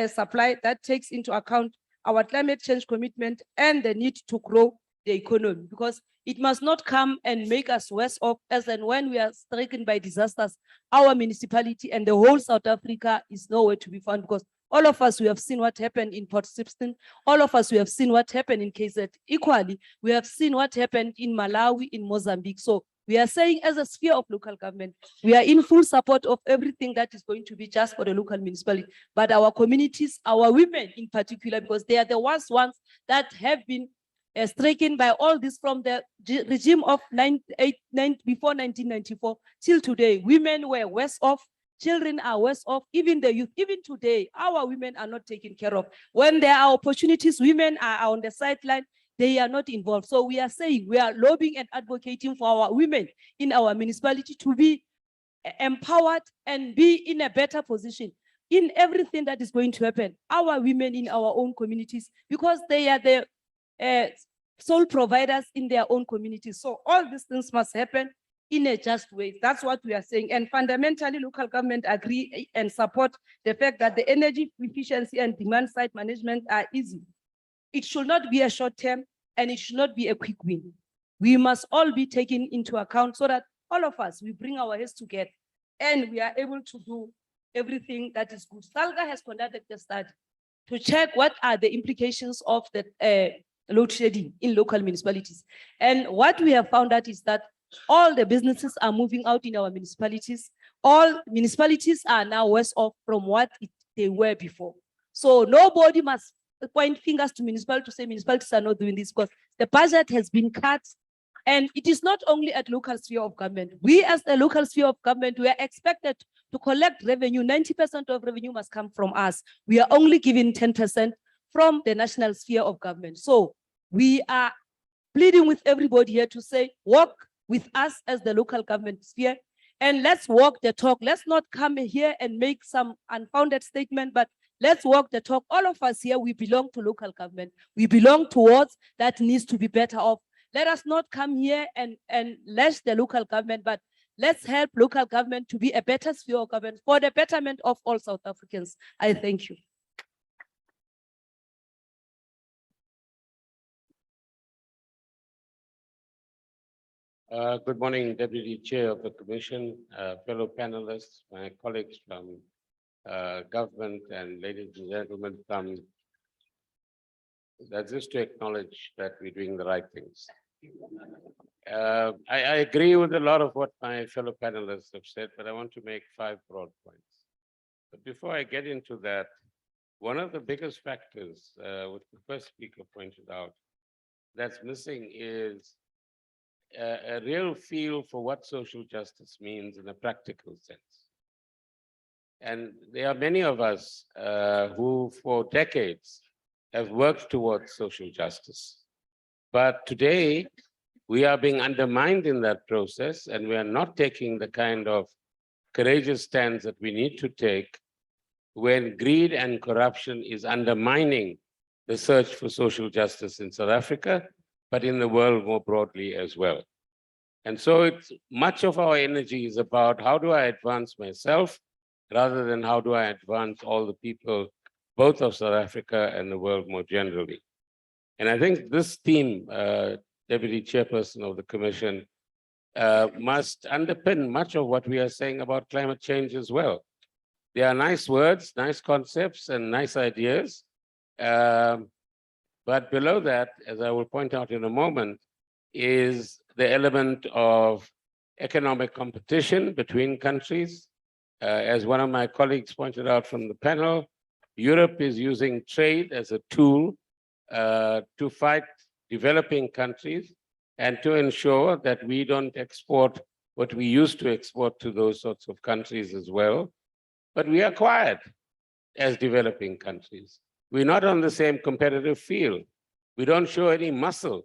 Supply that takes into account our climate change commitment and the need to grow the economy because it must not come and make us worse off as and when we are stricken by disasters, our municipality and the whole South Africa is nowhere to be found because all of us, we have seen what happened in Port Shepstone. All of us, we have seen what happened in KZ. Equally, we have seen what happened in Malawi, in Mozambique. So we are saying as a sphere of local government, we are in full support of everything that is going to be just for the local municipality, but our communities, our women in particular, because they are the ones that have been stricken by all this from the regime of before 1994 till today. Women were worse off, children are worse off, even the youth. Even today, our women are not taken care of. When there are opportunities, women are on the sideline. They are not involved. So we are saying we are lobbying and advocating for our women in our municipality to be empowered and be in a better position in everything that is going to happen. Our women in our own communities, because they are the sole providers in their own communities. So all these things must happen in a just way. That's what we are saying. And fundamentally, local government agree and support the fact that the energy efficiency and demand side management are easy. It should not be a short term and it should not be a quick win. We must all be taken into account so that all of us, we bring our heads together and we are able to do everything that is good. SALGA has conducted a study to check what are the implications of the load shedding in local municipalities. And what we have found out is that all the businesses are moving out in our municipalities. All municipalities are now worse off from what they were before. So nobody must point fingers to municipalities to say municipalities are not doing this because the budget has been cut. And it is not only at local sphere of government. We as the local sphere of government, we are expected to collect revenue. 90% of revenue must come from us. We are only giving 10% from the national sphere of government. So we are pleading with everybody here to say, work with us as the local government sphere and let's walk the talk. Let's not come here and make some unfounded statement, but let's walk the talk. All of us here, we belong to local government. We belong towards that needs to be better off. Let us not come here and lash the local government, but let's help local government to be a better sphere of government for the betterment of all South Africans. I thank you.
Good morning, Deputy Chair of the Commission, fellow panelists, my colleagues from government, and ladies and gentlemen from that's just to acknowledge that we're doing the right things. I agree with a lot of what my fellow panelists have said, but I want to make 5 broad points. But before I get into that, one of the biggest factors, which the first speaker pointed out, that's missing is a real feel for what social justice means in a practical sense. And there are many of us who for decades have worked towards social justice. But today, we are being undermined in that process, and we are not taking the kind of courageous stands that we need to take when greed and corruption is undermining the search for social justice in South Africa, but in the world more broadly as well. And so it's much of our energy is about how do I advance myself rather than how do I advance all the people, both of South Africa and the world more generally. And I think this theme, Deputy Chairperson of the Commission, must underpin much of what we are saying about climate change as well. They are nice words, nice concepts, and nice ideas. But below that, as I will point out in a moment, is the element of economic competition between countries. As one of my colleagues pointed out from the panel, Europe is using trade as a tool to fight developing countries and to ensure that we don't export what we used to export to those sorts of countries as well. But we are quiet as developing countries. We're not on the same competitive field. We don't show any muscle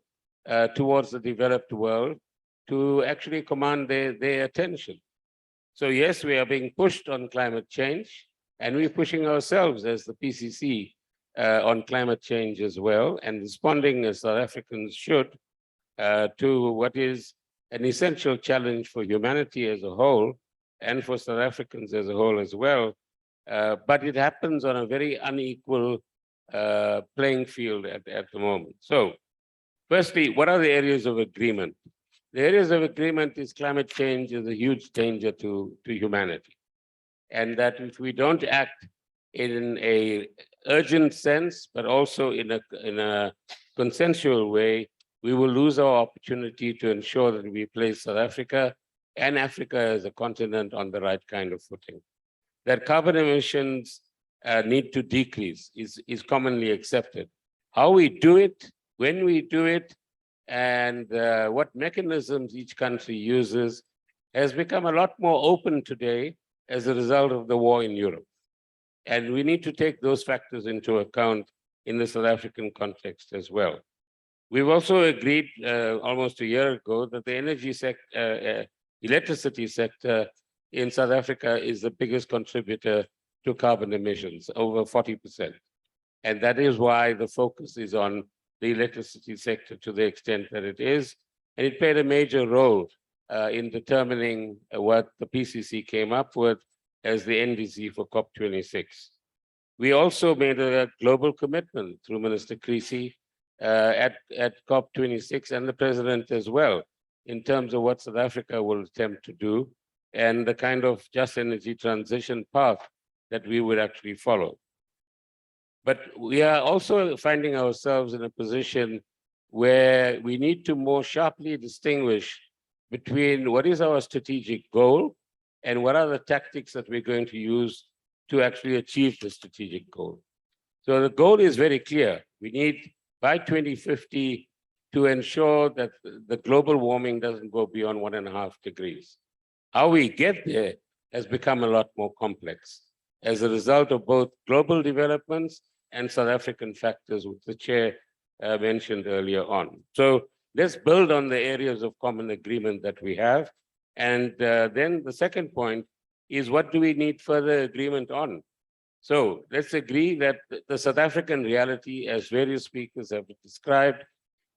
towards the developed world to actually command their attention. So yes, we are being pushed on climate change, and we're pushing ourselves as the PCC on climate change as well, and responding as South Africans should to what is an essential challenge for humanity as a whole, and for South Africans as a whole as well. But it happens on a very unequal playing field at the moment. So firstly, what are the areas of agreement? The areas of agreement is climate change is a huge danger to humanity. And that if we don't act in a urgent sense, but also in a consensual way, we will lose our opportunity to ensure that we place South Africa and Africa as a continent on the right kind of footing. That carbon emissions need to decrease is commonly accepted. How we do it, when we do it, and what mechanisms each country uses has become a lot more open today as a result of the war in Europe. And we need to take those factors into account in the South African context as well. We've also agreed almost a year ago that the energy sector, electricity sector in South Africa is the biggest contributor to carbon emissions, over 40%. And that is why the focus is on the electricity sector to the extent that it is. And it played a major role in determining what the PCC came up with as the NDC for COP26. We also made a global commitment through Minister Creasy at COP26 and the President as well, in terms of what South Africa will attempt to do and the kind of just energy transition path that we would actually follow. But we are also finding ourselves in a position where we need to more sharply distinguish between what is our strategic goal and what are the tactics that we're going to use to actually achieve the strategic goal. So the goal is very clear. We need by 2050 to ensure that the global warming doesn't go beyond 1.5 degrees. How we get there has become a lot more complex as a result of both global developments and South African factors, which the chair mentioned earlier on. So let's build on the areas of common agreement that we have. And then the second point is, what do we need further agreement on? So let's agree that the South African reality, as various speakers have described,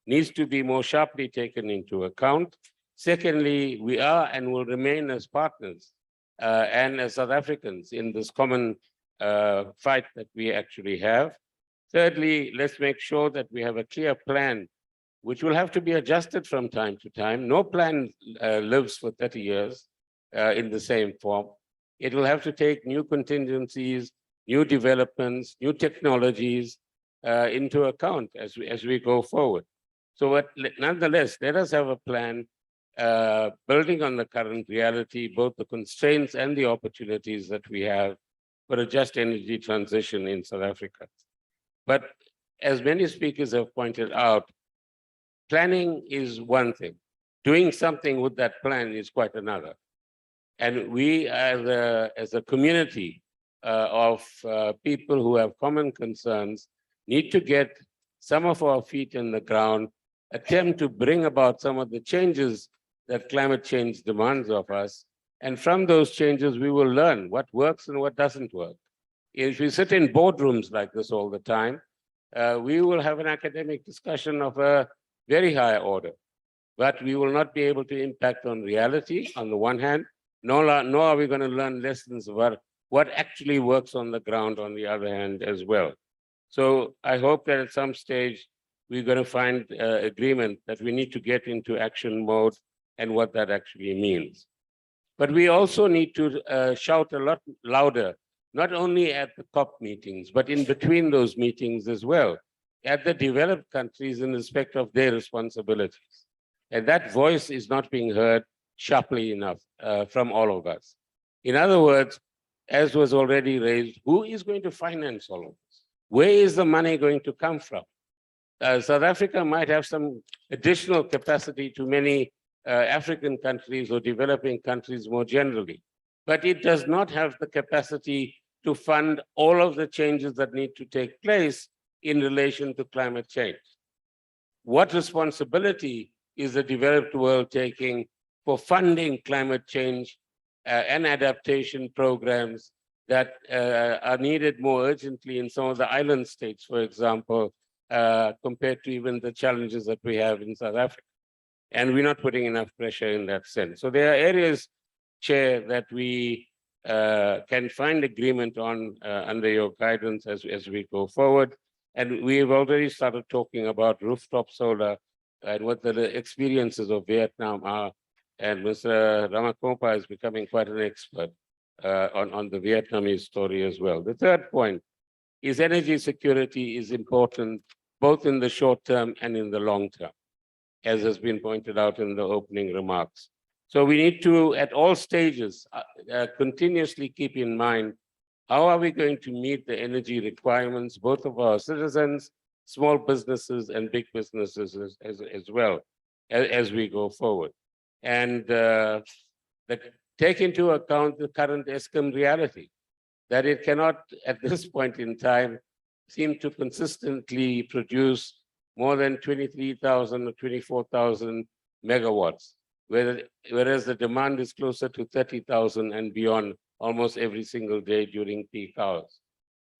needs to be more sharply taken into account. Secondly, we are and will remain as partners and as South Africans in this common fight that we actually have. Thirdly, let's make sure that we have a clear plan, which will have to be adjusted from time to time. No plan lives for 30 years in the same form. It will have to take new contingencies, new developments, new technologies into account as we go forward. So nonetheless, let us have a plan building on the current reality, both the constraints and the opportunities that we have for a just energy transition in South Africa. But as many speakers have pointed out, planning is one thing. Doing something with that plan is quite another. And we as a community of people who have common concerns need to get some of our feet in the ground attempt to bring about some of the changes that climate change demands of us. And from those changes, we will learn what works and what doesn't work. If we sit in boardrooms like this all the time, we will have an academic discussion of a very high order, but we will not be able to impact on reality on the one hand, nor are we going to learn lessons about what actually works on the ground on the other hand as well. So I hope that at some stage, we're going to find agreement that we need to get into action mode and what that actually means. But we also need to shout a lot louder, not only at the COP meetings, but in between those meetings as well, at the developed countries in respect of their responsibilities. And that voice is not being heard sharply enough from all of us. In other words, as was already raised, who is going to finance all of this? Where is the money going to come from? South Africa might have some additional capacity to many African countries or developing countries more generally, but it does not have the capacity to fund all of the changes that need to take place in relation to climate change. What responsibility is the developed world taking for funding climate change and adaptation programs that are needed more urgently in some of the island states, for example, compared to even the challenges that we have in South Africa? And we're not putting enough pressure in that sense. So there are areas, Chair, that we can find agreement on under your guidance as we go forward. And we've already started talking about rooftop solar and what the experiences of Vietnam are. And Mr. Ramakopa is becoming quite an expert on the Vietnamese story as well. The third point is energy security is important, both in the short term and in the long term, as has been pointed out in the opening remarks. So we need to, at all stages, continuously keep in mind, how are we going to meet the energy requirements, both of our citizens, small businesses, and big businesses as well, as we go forward. And take into account the current ESCOM reality, that it cannot, at this point in time, seem to consistently produce more than 23,000 or 24,000 megawatts, whereas the demand is closer to 30,000 and beyond almost every single day during peak hours.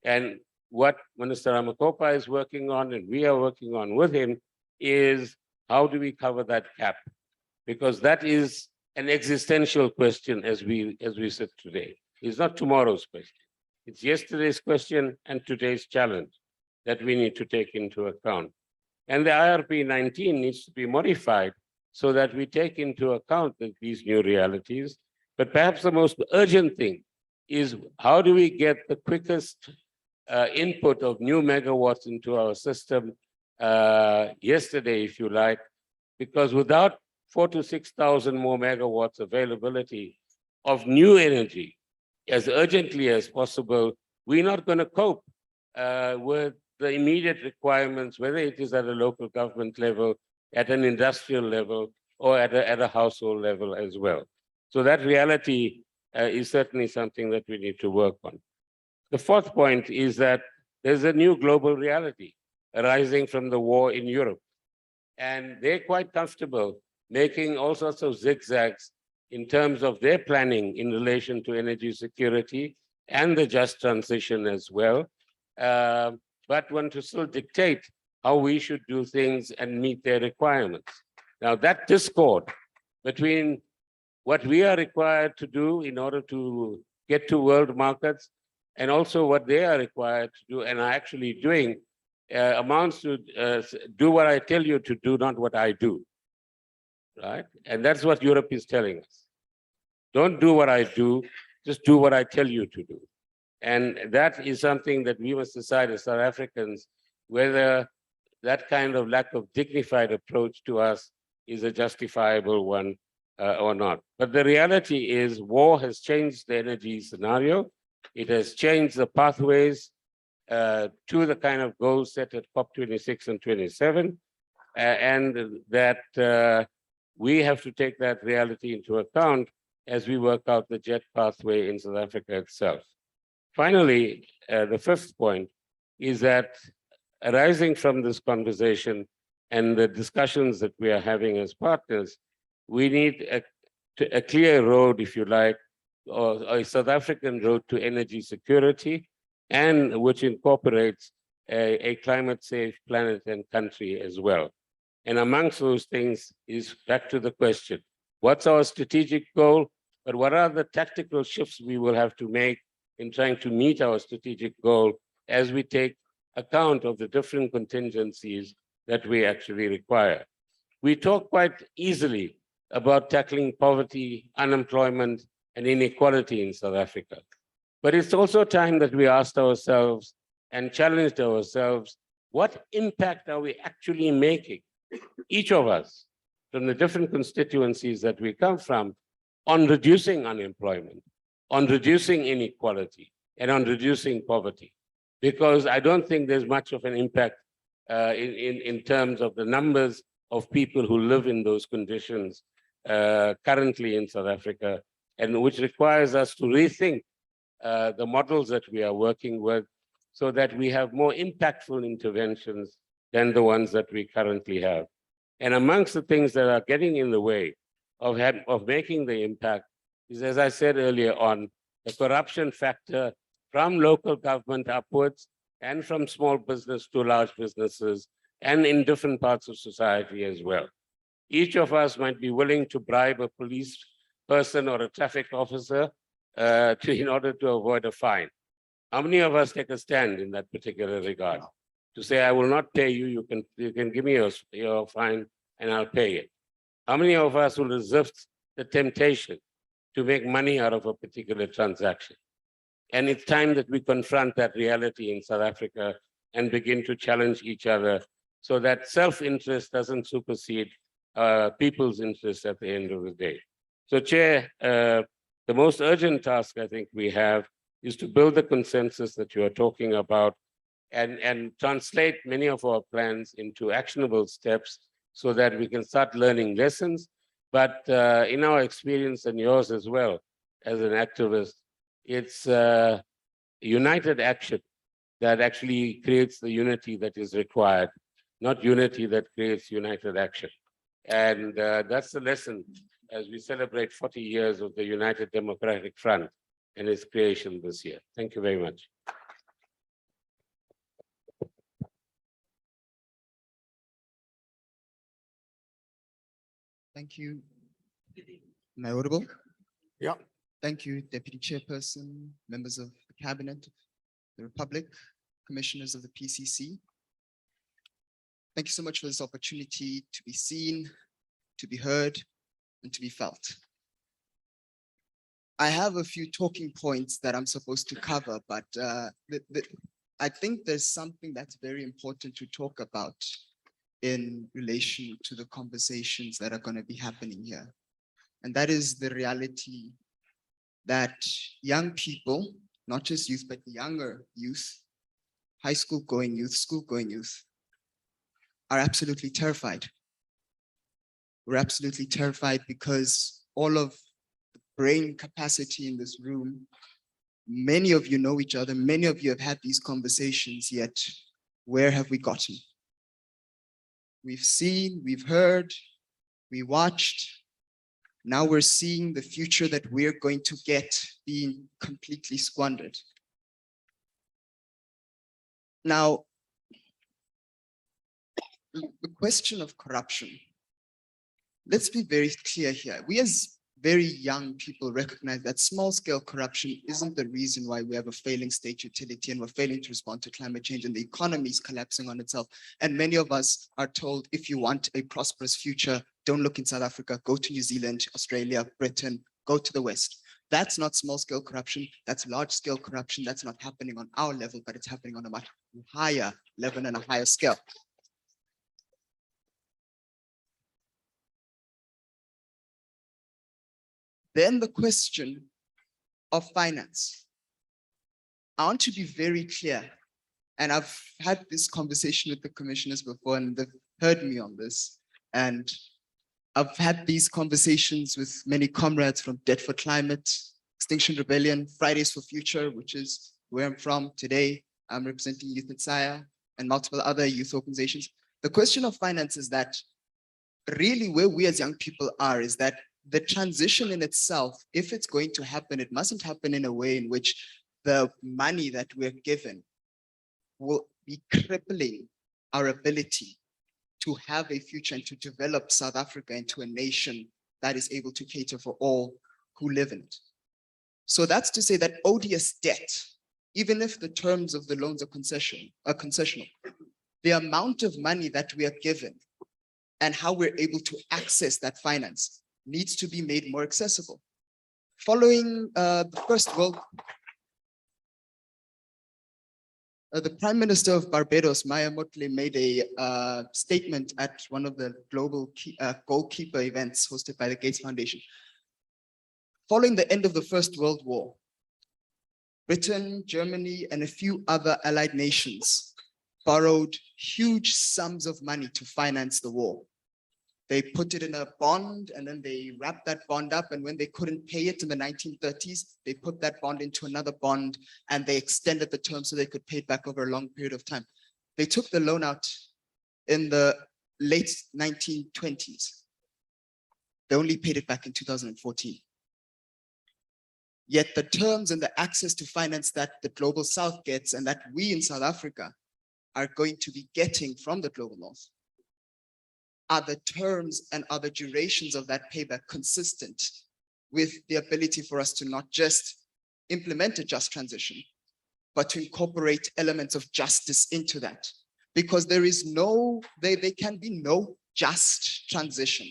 And what Minister Ramakopa is working on, and we are working on with him, is how do we cover that gap? Because that is an existential question as we sit today. It's not tomorrow's question. It's yesterday's question and today's challenge that we need to take into account. And the IRP 19 needs to be modified so that we take into account these new realities. But perhaps the most urgent thing is, how do we get the quickest input of new megawatts into our system yesterday, if you like, because without 4,000 to 6,000 more megawatts availability of new energy as urgently as possible, we're not going to cope with the immediate requirements, whether it is at a local government level, at an industrial level, or at a household level as well. So that reality is certainly something that we need to work on. The fourth point is that there's a new global reality arising from the war in Europe. And they're quite comfortable making all sorts of zigzags in terms of their planning in relation to energy security and the just transition as well. But want to still dictate how we should do things and meet their requirements. Now, that discord between what we are required to do in order to get to world markets and also what they are required to do and are actually doing amounts to do what I tell you to do, not what I do, right? And that's what Europe is telling us. Don't do what I do, just do what I tell you to do. And that is something that we must decide as South Africans, whether that kind of lack of dignified approach to us is a justifiable one or not. But the reality is war has changed the energy scenario. It has changed the pathways to the kind of goals set at COP26 and 27, and that we have to take that reality into account as we work out the jet pathway in South Africa itself. Finally, the fifth point is that arising from this conversation, and the discussions that we are having as partners, we need a clear road, if you like, or a South African road to energy security, and which incorporates a climate safe planet and country as well. And amongst those things is back to the question, what's our strategic goal, but what are the tactical shifts we will have to make in trying to meet our strategic goal as we take account of the different contingencies that we actually require. We talk quite easily about tackling poverty, unemployment, and inequality in South Africa. But it's also time that we asked ourselves and challenged ourselves, what impact are we actually making, each of us, from the different constituencies that we come from, on reducing unemployment, on reducing inequality, and on reducing poverty? Because I don't think there's much of an impact in terms of the numbers of people who live in those conditions currently in South Africa, and which requires us to rethink the models that we are working with so that we have more impactful interventions than the ones that we currently have. And amongst the things that are getting in the way of making the impact is, as I said earlier on, the corruption factor from local government upwards and from small business to large businesses and in different parts of society as well. Each of us might be willing to bribe a police person or a traffic officer in order to avoid a fine. How many of us take a stand in that particular regard? To say, I will not pay you, you can give me your fine and I'll pay it. How many of us will resist the temptation to make money out of a particular transaction? And it's time that we confront that reality in South Africa and begin to challenge each other so that self-interest doesn't supersede people's interests at the end of the day. So, Chair, the most urgent task I think we have is to build the consensus that you are talking about and translate many of our plans into actionable steps so that we can start learning lessons. But in our experience and yours as well, as an activist, it's united action that actually creates the unity that is required, not unity that creates united action. And that's the lesson as we celebrate 40 years of the United Democratic Front and its creation this year. Thank you very much.
Thank you. Am I audible?
Yeah.
Thank you, Deputy Chairperson, members of the Cabinet, the Republic, commissioners of the PCC. Thank you so much for this opportunity to be seen, to be heard, and to be felt. I have a few talking points that I'm supposed to cover, but I think there's something that's very important to talk about in relation to the conversations that are going to be happening here. And that is the reality that young people, not just youth, but younger youth, high school going youth, school going youth, are absolutely terrified. We're absolutely terrified because all of the brain capacity in this room, many of you know each other, many of you have had these conversations, yet where have we gotten? We've seen, we've heard, we watched. Now we're seeing the future that we're going to get being completely squandered. Now, the question of corruption, let's be very clear here. We as very young people recognize that small-scale corruption isn't the reason why we have a failing state utility and we're failing to respond to climate change and the economy is collapsing on itself. And many of us are told, if you want a prosperous future, don't look in South Africa, go to New Zealand, Australia, Britain, go to the West. That's not small-scale corruption, that's large-scale corruption. That's not happening on our level, but it's happening on a much higher level and a higher scale. Then the question of finance. I want to be very clear, and I've had this conversation with the commissioners before and they've heard me on this. And I've had these conversations with many comrades from Debt for Climate, Extinction Rebellion, Fridays for Future, which is where I'm from today. I'm representing Youth at SIA and multiple other youth organizations. The question of finance is that really where we as young people are is that the transition in itself, if it's going to happen, it mustn't happen in a way in which the money that we're given will be crippling our ability to have a future and to develop South Africa into a nation that is able to cater for all who live in it. So that's to say that odious debt, even if the terms of the loans are concessional, the amount of money that we are given and how we're able to access that finance needs to be made more accessible. Following the First World, the Prime Minister of Barbados, Maya Motley, made a statement at one of the global goalkeeper events hosted by the Gates Foundation. Following the end of the First World War, Britain, Germany, and a few other allied nations borrowed huge sums of money to finance the war. They put it in a bond and then they wrapped that bond up. And when they couldn't pay it in the 1930s, they put that bond into another bond and they extended the term so they could pay it back over a long period of time. They took the loan out in the late 1920s. They only paid it back in 2014. Yet the terms and the access to finance that the Global South gets and that we in South Africa are going to be getting from the Global North, are the terms and are the durations of that payback consistent with the ability for us to not just implement a just transition, but to incorporate elements of justice into that? Because there is no, there can be no just transition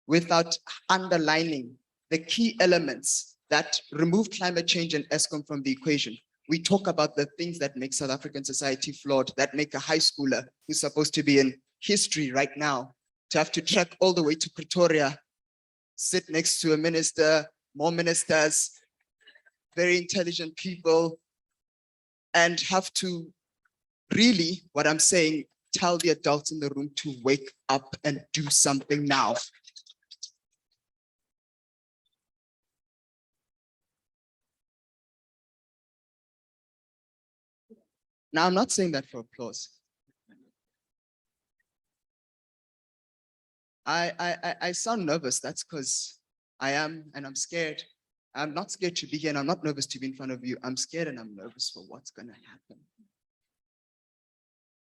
without underlining the key elements that remove climate change and ESCOM from the equation. We talk about the things that make South African society flawed, that make a high schooler who's supposed to be in history right now to have to trek all the way to Pretoria, sit next to a minister, more ministers, very intelligent people, and have to really, what I'm saying, tell the adults in the room to wake up and do something now. Now, I'm not saying that for applause. I sound nervous. That's because I am, and I'm scared. I'm not scared to be here, and I'm not nervous to be in front of you. I'm scared and I'm nervous for what's going to happen.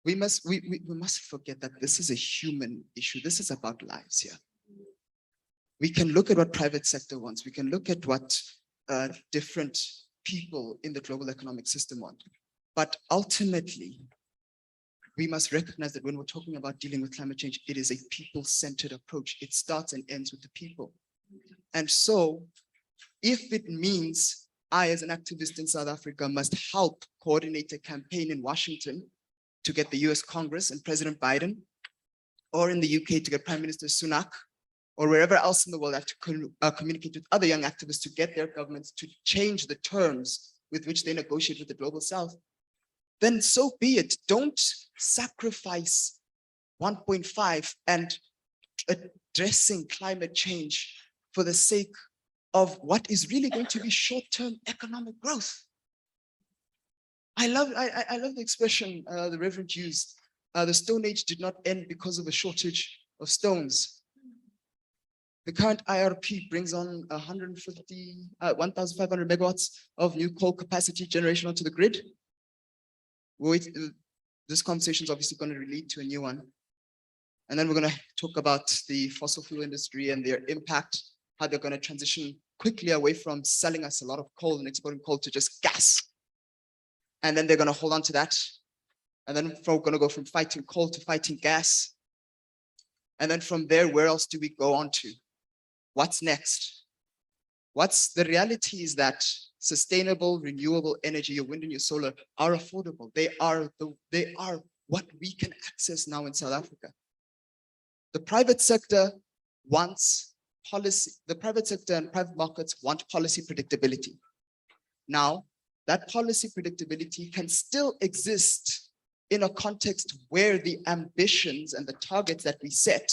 We must forget that this is a human issue. This is about lives here. We can look at what private sector wants. We can look at what different people in the global economic system want. But ultimately, we must recognize that when we're talking about dealing with climate change, it is a people-centered approach. It starts and ends with the people. And so, if it means I, as an activist in South Africa, must help coordinate a campaign in Washington to get the US Congress and President Biden, or in the UK to get Prime Minister Sunak, or wherever else in the world I have to communicate with other young activists to get their governments to change the terms with which they negotiate with the Global South, then so be it. Don't sacrifice 1.5 and addressing climate change for the sake of what is really going to be short-term economic growth. I love the expression the Reverend used. The Stone Age did not end because of a shortage of stones. The current IRP brings on 1,500 megawatts of new coal capacity generation onto the grid. This conversation is obviously going to lead to a new one. And then we're going to talk about the fossil fuel industry and their impact, how they're going to transition quickly away from selling us a lot of coal and exporting coal to just gas. And then they're going to hold on to that. And then we're going to go from fighting coal to fighting gas. And then from there, where else do we go on to? What's next? The reality is that sustainable, renewable energy, your wind and your solar, are affordable. They are what we can access now in South Africa. The private sector wants policy. The private sector and private markets want policy predictability. Now, that policy predictability can still exist in a context where the ambitions and the targets that we set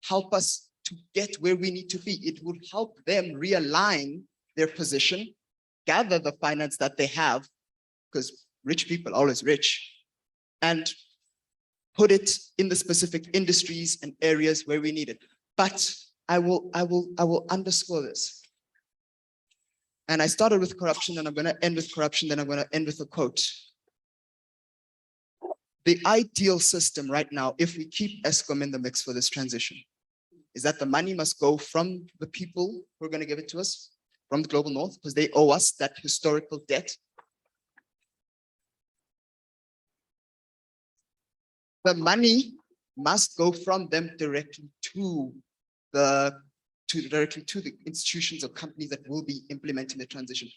help us to get where we need to be. It would help them realign their position, gather the finance that they have, because rich people are always rich, and put it in the specific industries and areas where we need it. But I will underscore this. And I started with corruption, and I'm going to end with corruption, then I'm going to end with a quote. The ideal system right now, if we keep Eskom in the mix for this transition, is that the money must go from the people who are going to give it to us, from the global north, because they owe us that historical debt. The money must go from them directly to the institutions or companies that will be implementing the transition.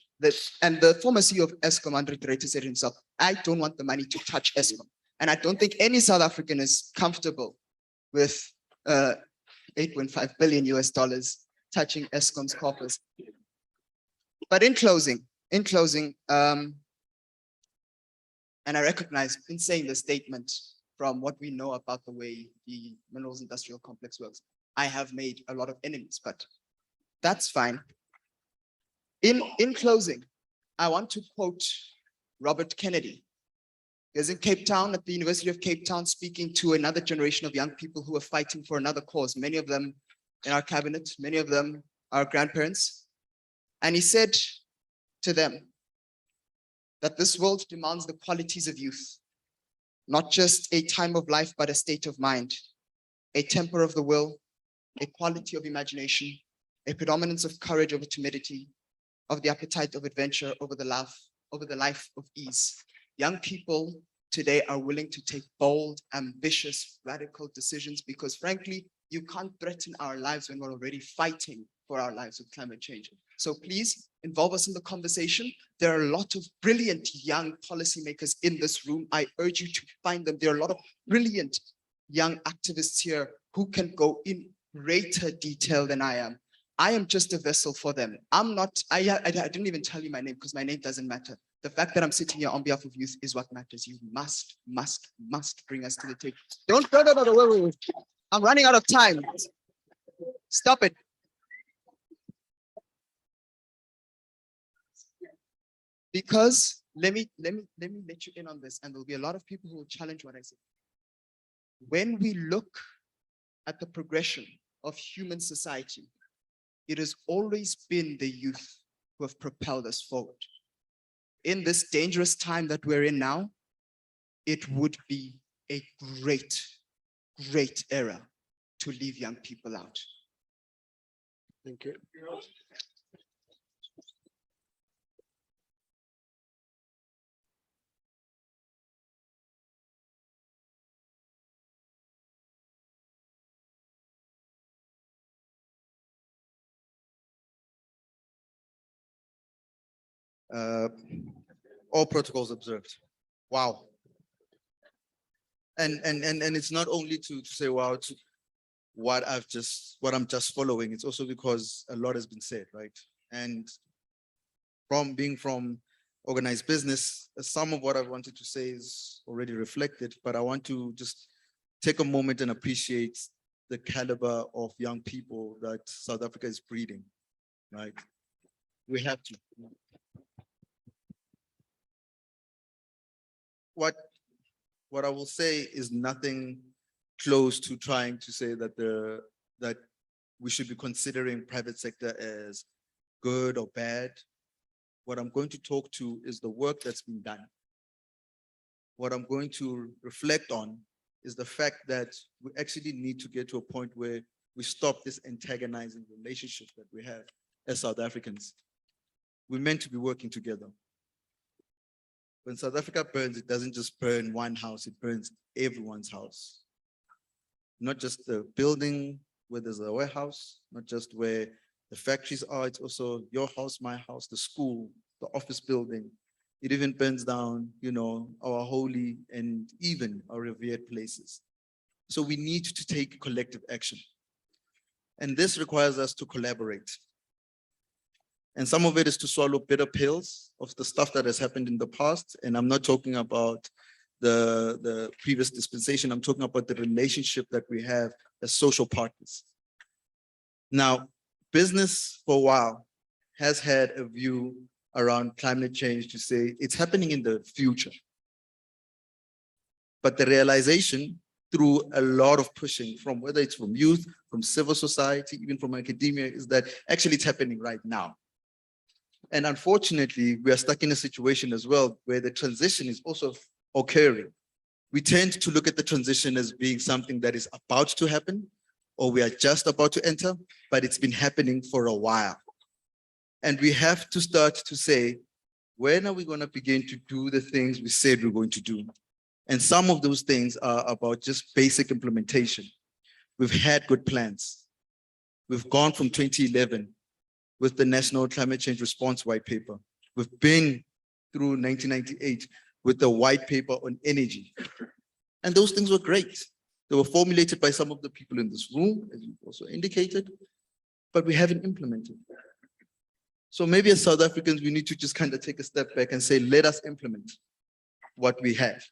And the former CEO of Eskom, Andre Dreite, said himself, I don't want the money to touch Eskom. And I don't think any South African is comfortable with $8.5 billion touching Eskom's coffers. But in closing, and I recognize in saying the statement from what we know about the way the minerals industrial complex works, I have made a lot of enemies, but that's fine. In closing, I want to quote Robert Kennedy. He was in Cape Town at the University of Cape Town speaking to another generation of young people who are fighting for another cause, many of them in our cabinet, many of them our grandparents. And he said to them that this world demands the qualities of youth, not just a time of life, but a state of mind, a temper of the will, a quality of imagination, a predominance of courage over timidity, of the appetite of adventure over the life of ease. Young people today are willing to take bold, ambitious, radical decisions because frankly, you can't threaten our lives when we're already fighting for our lives with climate change. So please involve us in the conversation. There are a lot of brilliant young policymakers in this room. I urge you to find them. There are a lot of brilliant young activists here who can go in greater detail than I am. I am just a vessel for them. I'm not, I didn't even tell you my name because my name doesn't matter. The fact that I'm sitting here on behalf of youth is what matters. You must bring us to the table. Wait. I'm running out of time. Stop it. Because let me let you in on this, and there'll be a lot of people who will challenge what I say. When we look at the progression of human society, it has always been the youth who have propelled us forward. In this dangerous time that we're in now, it would be a great era to leave young people out.
Thank you.
All protocols observed. Wow. And it's not only to say wow to what I'm just following, it's also because a lot has been said, right? And from being from organized business, some of what I wanted to say is already reflected, but I want to just take a moment and appreciate the caliber of young people that South Africa is breeding, right? We have to. What I will say is nothing close to trying to say that that we should be considering private sector as good or bad. What I'm going to talk to is the work that's been done. What I'm going to reflect on is the fact that we actually need to get to a point where we stop this antagonizing relationship that we have as South Africans. We're meant to be working together. When South Africa burns, it doesn't just burn one house, it burns everyone's house. Not just the building where there's a warehouse, not just where the factories are, it's also your house, my house, the school, the office building. It even burns down, our holy and even our revered places. So we need to take collective action. And this requires us to collaborate. And some of it is to swallow bitter pills of the stuff that has happened in the past. And I'm not talking about the previous dispensation. I'm talking about the relationship that we have as social partners. Now, business for a while has had a view around climate change to say it's happening in the future. But the realization through a lot of pushing from whether it's from youth, from civil society, even from academia, is that actually it's happening right now. And unfortunately, we are stuck in a situation as well where the transition is also occurring. We tend to look at the transition as being something that is about to happen, or we are just about to enter, but it's been happening for a while. And we have to start to say, when are we going to begin to do the things we said we're going to do? And some of those things are about just basic implementation. We've had good plans. We've gone from 2011 with the National Climate Change Response White Paper. We've been through 1998 with the white paper on energy. And those things were great. They were formulated by some of the people in this room, as you also indicated, but we haven't implemented. So maybe as South Africans, we need to just kind of take a step back and say, let us implement what we have.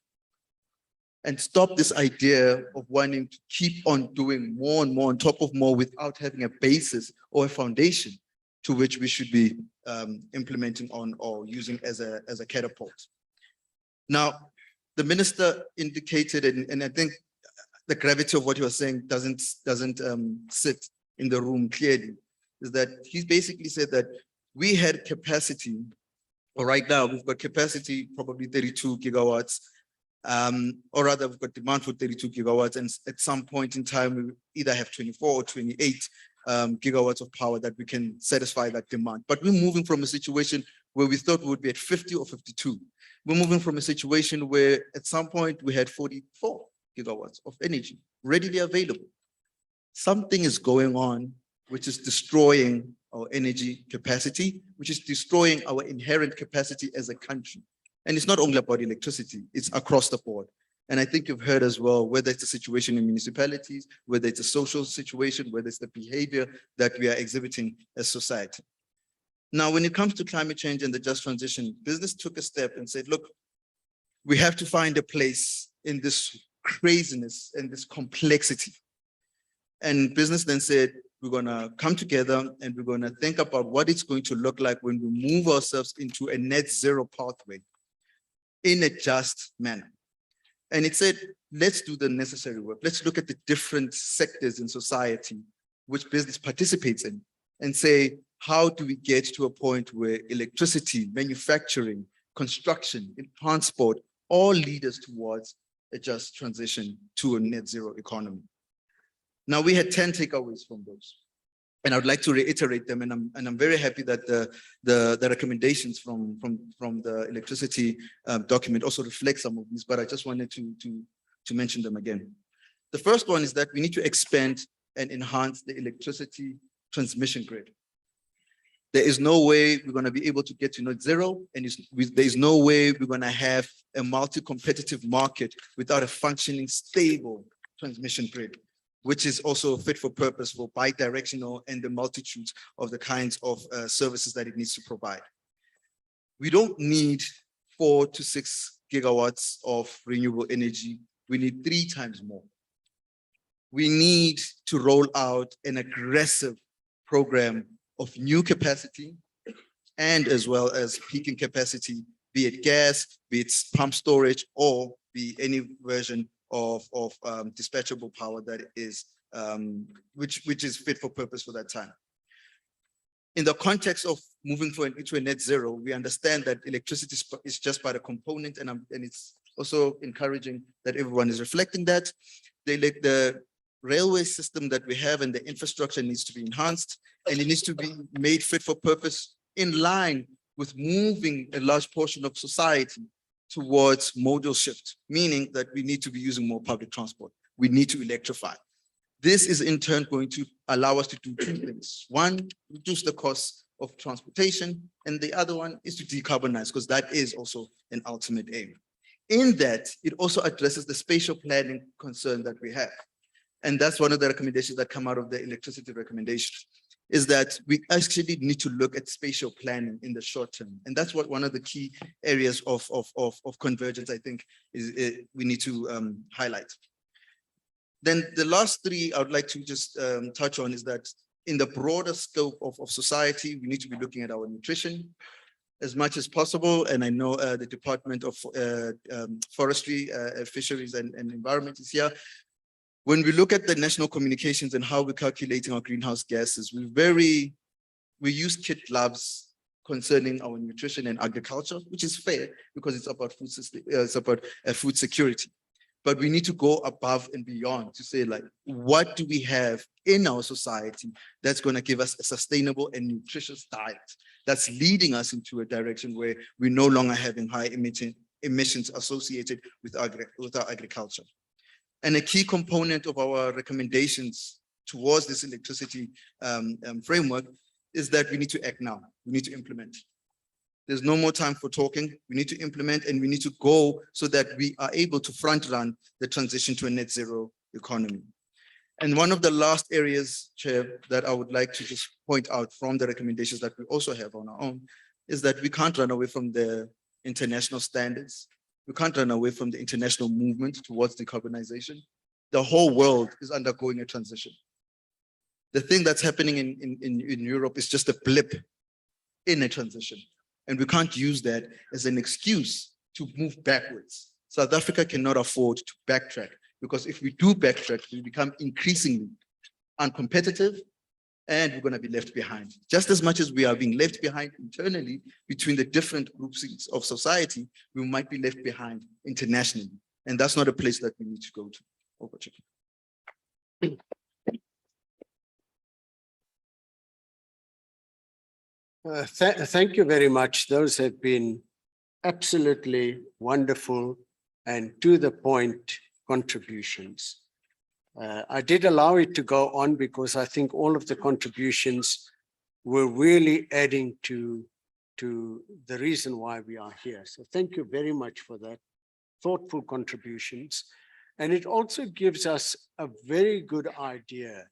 And stop this idea of wanting to keep on doing more and more on top of more without having a basis or a foundation to which we should be implementing on or using as a catapult. Now, the minister indicated, and I think the gravity of what he was saying doesn't sit in the room clearly, is that he basically said that we had capacity, or right now we've got capacity, probably 32 gigawatts, or rather we've got demand for 32 gigawatts, and at some point in time, we either have 24 or 28 gigawatts of power that we can satisfy that demand. But we're moving from a situation where we thought we would be at 50 or 52. We're moving from a situation where at some point we had 44 gigawatts of energy readily available. Something is going on which is destroying our energy capacity, which is destroying our inherent capacity as a country. And it's not only about electricity, it's across the board. And I think you've heard as well, whether it's a situation in municipalities, whether it's a social situation, whether it's the behavior that we are exhibiting as society. Now, when it comes to climate change and the just transition, business took a step and said, look, we have to find a place in this craziness and this complexity. And business then said, we're going to come together and we're going to think about what it's going to look like when we move ourselves into a net zero pathway in a just manner. And it said, let's do the necessary work. Let's look at the different sectors in society which business participates in and say, how do we get to a point where electricity, manufacturing, construction, and transport all lead us towards a just transition to a net zero economy? Now, we had 10 takeaways from those, and I would like to reiterate them. And I'm very happy that the recommendations from the electricity document also reflect some of these, but I just wanted to mention them again. The first one is that we need to expand and enhance the electricity transmission grid. There is no way we're going to be able to get to net zero, and there's no way we're going to have a multi-competitive market without a functioning, stable transmission grid, which is also fit for purpose for bi-directional and the multitudes of the kinds of services that it needs to provide. We don't need 4 to 6 gigawatts of renewable energy. We need 3 times more. We need to roll out an aggressive program of new capacity and as well as peaking capacity, be it gas, be it pump storage, or be any version of dispatchable power that is which is fit for purpose for that time. In the context of moving into a net zero, we understand that electricity is just but a component, and it's also encouraging that everyone is reflecting that. The railway system that we have and the infrastructure needs to be enhanced, and it needs to be made fit for purpose in line with moving a large portion of society towards modal shift, meaning that we need to be using more public transport. We need to electrify. This is in turn going to allow us to do 2 things. One, reduce the cost of transportation, and the other one is to decarbonize, because that is also an ultimate aim. In that, it also addresses the spatial planning concern that we have. And that's one of the recommendations that come out of the electricity recommendation, is that we actually need to look at spatial planning in the short term. And that's what one of the key areas of convergence, I think, is we need to highlight. Then the last 3 I would like to just touch on is that in the broader scope of society, we need to be looking at our nutrition as much as possible. And I know the Department of Forestry, Fisheries and Environment is here. When we look at the national communications and how we're calculating our greenhouse gases, we use kit gloves concerning our nutrition and agriculture, which is fair because it's about food system, it's about food security. But we need to go above and beyond to say, like, what do we have in our society that's going to give us a sustainable and nutritious diet that's leading us into a direction where we're no longer having high emissions associated with our agriculture. And a key component of our recommendations towards this electricity framework is that we need to act now. We need to implement. There's no more time for talking. We need to implement, and we need to go so that we are able to front run the transition to a net zero economy. And one of the last areas, Chair, that I would like to just point out from the recommendations that we also have on our own is that we can't run away from the international standards. We can't run away from the international movement towards decarbonization. The whole world is undergoing a transition. The thing that's happening in Europe is just a blip in a transition. And we can't use that as an excuse to move backwards. South Africa cannot afford to backtrack, because if we do backtrack, we become increasingly uncompetitive and we're going to be left behind. Just as much as we are being left behind internally between the different groups of society, we might be left behind internationally. And that's not a place that we need to go to. Over to you.
Thank you very much. Those have been absolutely wonderful and to the point contributions. I did allow it to go on because I think all of the contributions were really adding to the reason why we are here. So thank you very much for that thoughtful contributions. And it also gives us a very good idea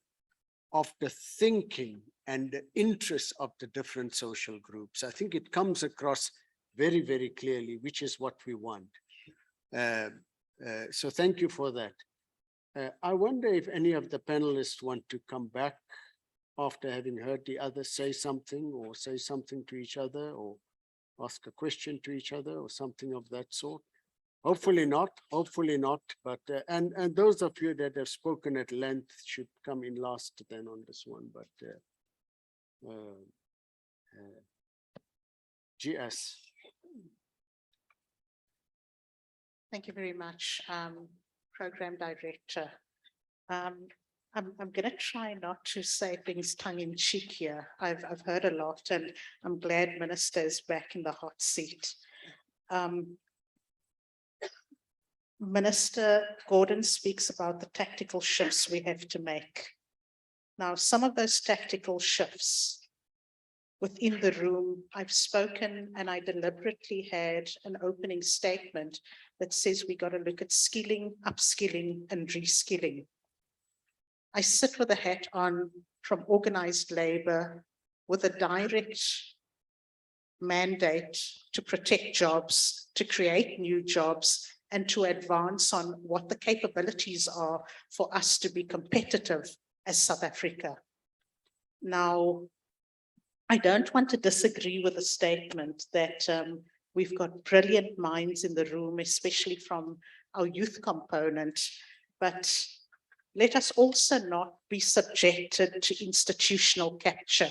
of the thinking and the interests of the different social groups. I think it comes across very, very clearly, which is what we want. So thank you for that. I wonder if any of the panelists want to come back after having heard the others say something, or say something to each other, or ask a question to each other, or something of that sort. Hopefully not, but and those of you that have spoken at length should come in last then on this one, but GS.
Thank you very much, Program Director. I'm going to try not to say things tongue in cheek here. I've heard a lot, and I'm glad Minister is back in the hot seat. Minister Gordon speaks about the tactical shifts we have to make. Now, some of those tactical shifts within the room, I've spoken, and I deliberately had an opening statement that says we got to look at skilling, upskilling, and reskilling. I sit with a hat on from organized labor with a direct mandate to protect jobs, to create new jobs, and to advance on what the capabilities are for us to be competitive as South Africa. Now, I don't want to disagree with the statement that we've got brilliant minds in the room, especially from our youth component, but let us also not be subjected to institutional capture.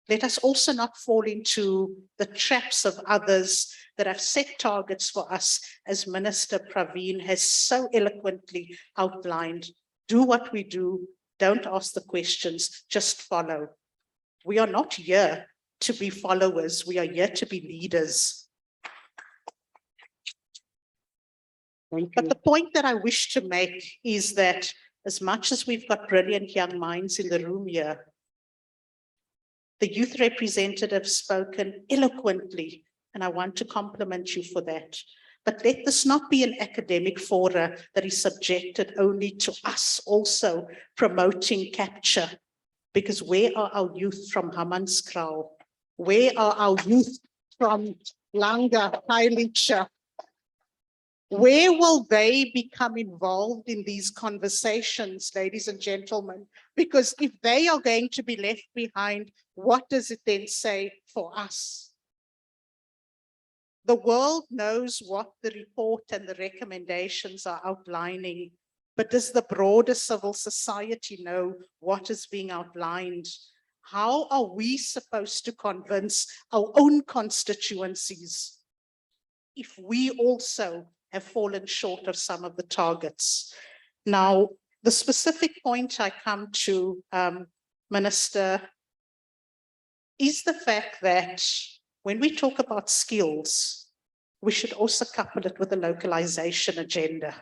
Let us also not fall into the traps of others that have set targets for us, as Minister Praveen has so eloquently outlined. Do what we do, don't ask the questions, just follow. We are not here to be followers, we are here to be leaders. But the point that I wish to make is that as much as we've got brilliant young minds in the room here, the youth representative spoken eloquently, and I want to compliment you for that. But let this not be an academic fora that is subjected only to us also promoting capture. Because where are our youth from Hammanskraal? Where are our youth from Langa, Khayelitsha? Where will they become involved in these conversations, ladies and gentlemen? Because if they are going to be left behind, what does it then say for us? The world knows what the report and the recommendations are outlining, but does the broader civil society know what is being outlined? How are we supposed to convince our own constituencies if we also have fallen short of some of the targets? Now, the specific point I come to, Minister, is the fact that when we talk about skills, we should also couple it with a localization agenda.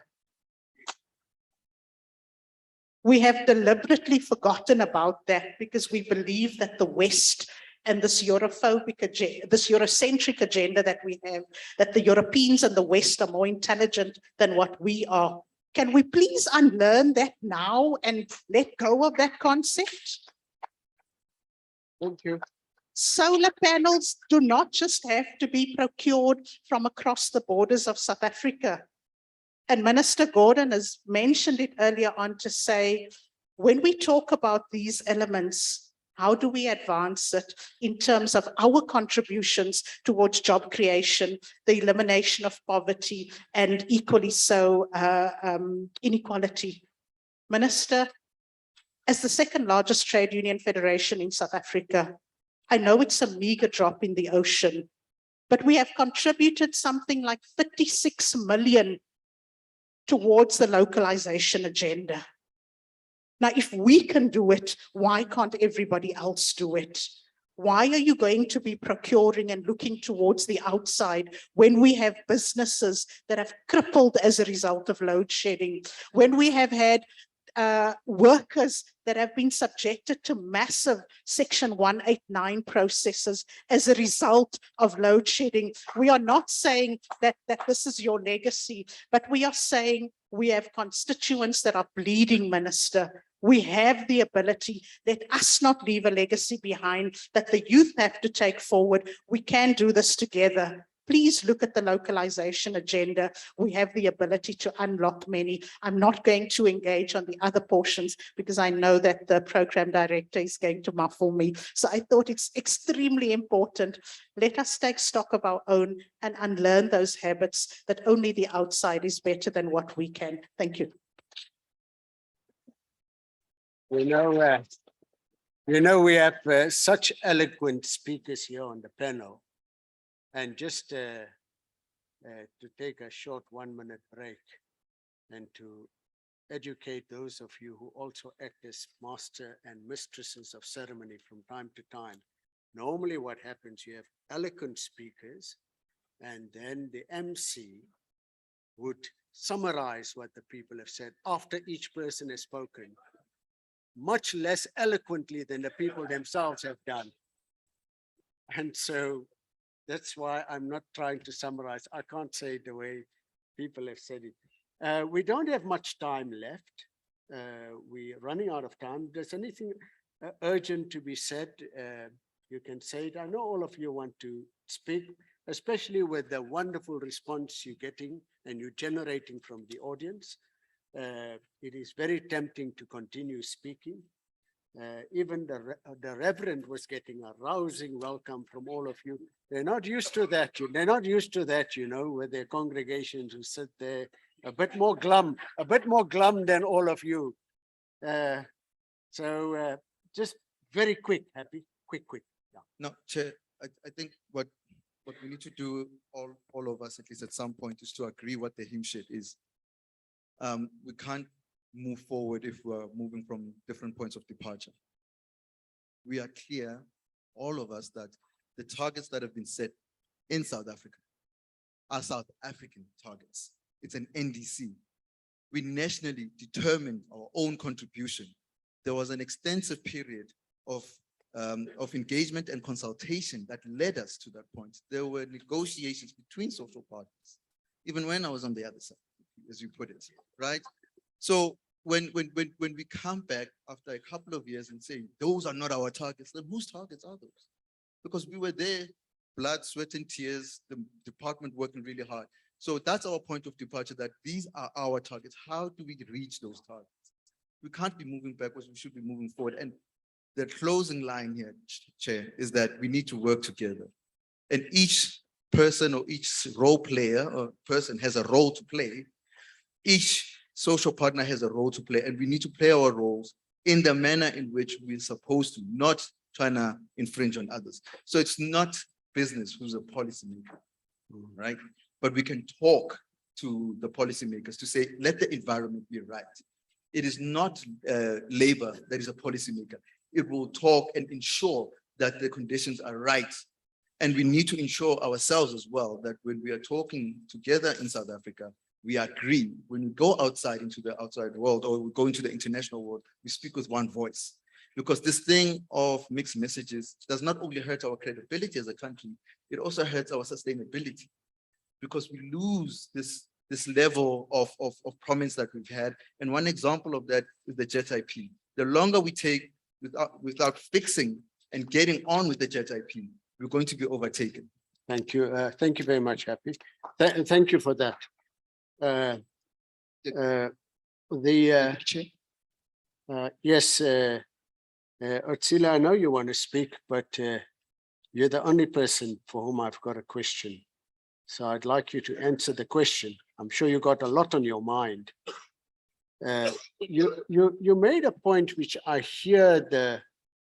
We have deliberately forgotten about that because we believe that the West and this Europhobic agenda, this Eurocentric agenda that we have, that the Europeans and the West are more intelligent than what we are. Can we please unlearn that now and let go of that concept?
Thank you.
Solar panels do not just have to be procured from across the borders of South Africa. And Minister Gordon has mentioned it earlier on to say, when we talk about these elements, how do we advance it in terms of our contributions towards job creation, the elimination of poverty, and equally so inequality? Minister, as the second largest trade union federation in South Africa, I know it's a meager drop in the ocean, but we have contributed something like 36 million towards the localization agenda. Now, if we can do it, why can't everybody else do it? Why are you going to be procuring and looking towards the outside when we have businesses that have crippled as a result of load shedding, when we have had workers that have been subjected to massive Section 189 processes as a result of load shedding? We are not saying that this is your legacy, but we are saying we have constituents that are bleeding, Minister. We have the ability. Let us not leave a legacy behind that the youth have to take forward. We can do this together. Please look at the localization agenda. We have the ability to unlock many. I'm not going to engage on the other portions because I know that the program director is going to muffle me. So I thought it's extremely important. Let us take stock of our own and unlearn those habits that only the outside is better than what we can. Thank you.
We have such eloquent speakers here on the panel. And just to take a short 1-minute break and to educate those of you who also act as master and mistresses of ceremony from time to time. Normally what happens, you have eloquent speakers and then the MC would summarize what the people have said after each person has spoken, much less eloquently than the people themselves have done. And so that's why I'm not trying to summarize. I can't say it the way people have said it. We don't have much time left. We're running out of time. If there's anything urgent to be said, you can say it. I know all of you want to speak, especially with the wonderful response you're getting and you're generating from the audience. It is very tempting to continue speaking. Even the Reverend was getting a rousing welcome from all of you. They're not used to that. They're not used to that, you know, with their congregations who sit there a bit more glum than all of you. So just very quick, Happy, quick. Yeah.
No, Chair, I think what we need to do, all of us, at least at some point, is to agree what the hymn sheet is. We can't move forward if we're moving from different points of departure. We are clear, all of us, that the targets that have been set in South Africa are South African targets. It's an NDC. We nationally determined our own contribution. There was an extensive period of engagement and consultation that led us to that point. There were negotiations between social parties, even when I was on the other side, as you put it, right? So when we come back after a couple of years and say, those are not our targets, then whose targets are those? Because we were there, blood, sweat, and tears, the department working really hard. So that's our point of departure, that these are our targets. How do we reach those targets? We can't be moving backwards, we should be moving forward. And the closing line here, Chair, is that we need to work together. And each person or each role player or person has a role to play. Each social partner has a role to play, and we need to play our roles in the manner in which we're supposed to, not trying to infringe on others. So it's not business who's a policymaker, right? But we can talk to the policymakers to say, let the environment be right. It is not labor that is a policymaker. It will talk and ensure that the conditions are right. And we need to ensure ourselves as well that when we are talking together in South Africa, we agree. When we go outside into the outside world, or we go into the international world, we speak with one voice. Because this thing of mixed messages does not only hurt our credibility as a country, it also hurts our sustainability. Because we lose this level of promise that we've had. And one example of that is the Jet IP. The longer we take without fixing and getting on with the Jet IP, we're going to be overtaken.
Thank you. Thank you very much, Happy. Thank you for that. Yes, Otsila, I know you want to speak, but you're the only person for whom I've got a question. So I'd like you to answer the question. I'm sure you got a lot on your mind. You made a point which I hear the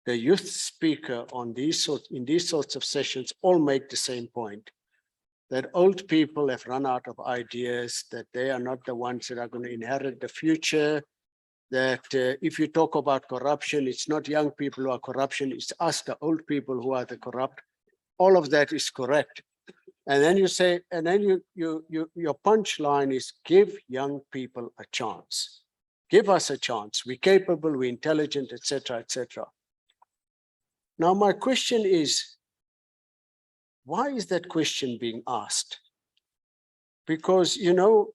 youth speaker in these sorts of sessions all make the same point, that old people have run out of ideas, that they are not the ones that are going to inherit the future, that if you talk about corruption, it's not young people who are corruption, it's us, the old people, who are the corrupt. All of that is correct. And then you say, and then your punchline is give young people a chance. Give us a chance. We're capable, we're intelligent, etc., etc. Now, my question is, why is that question being asked? Because, you know,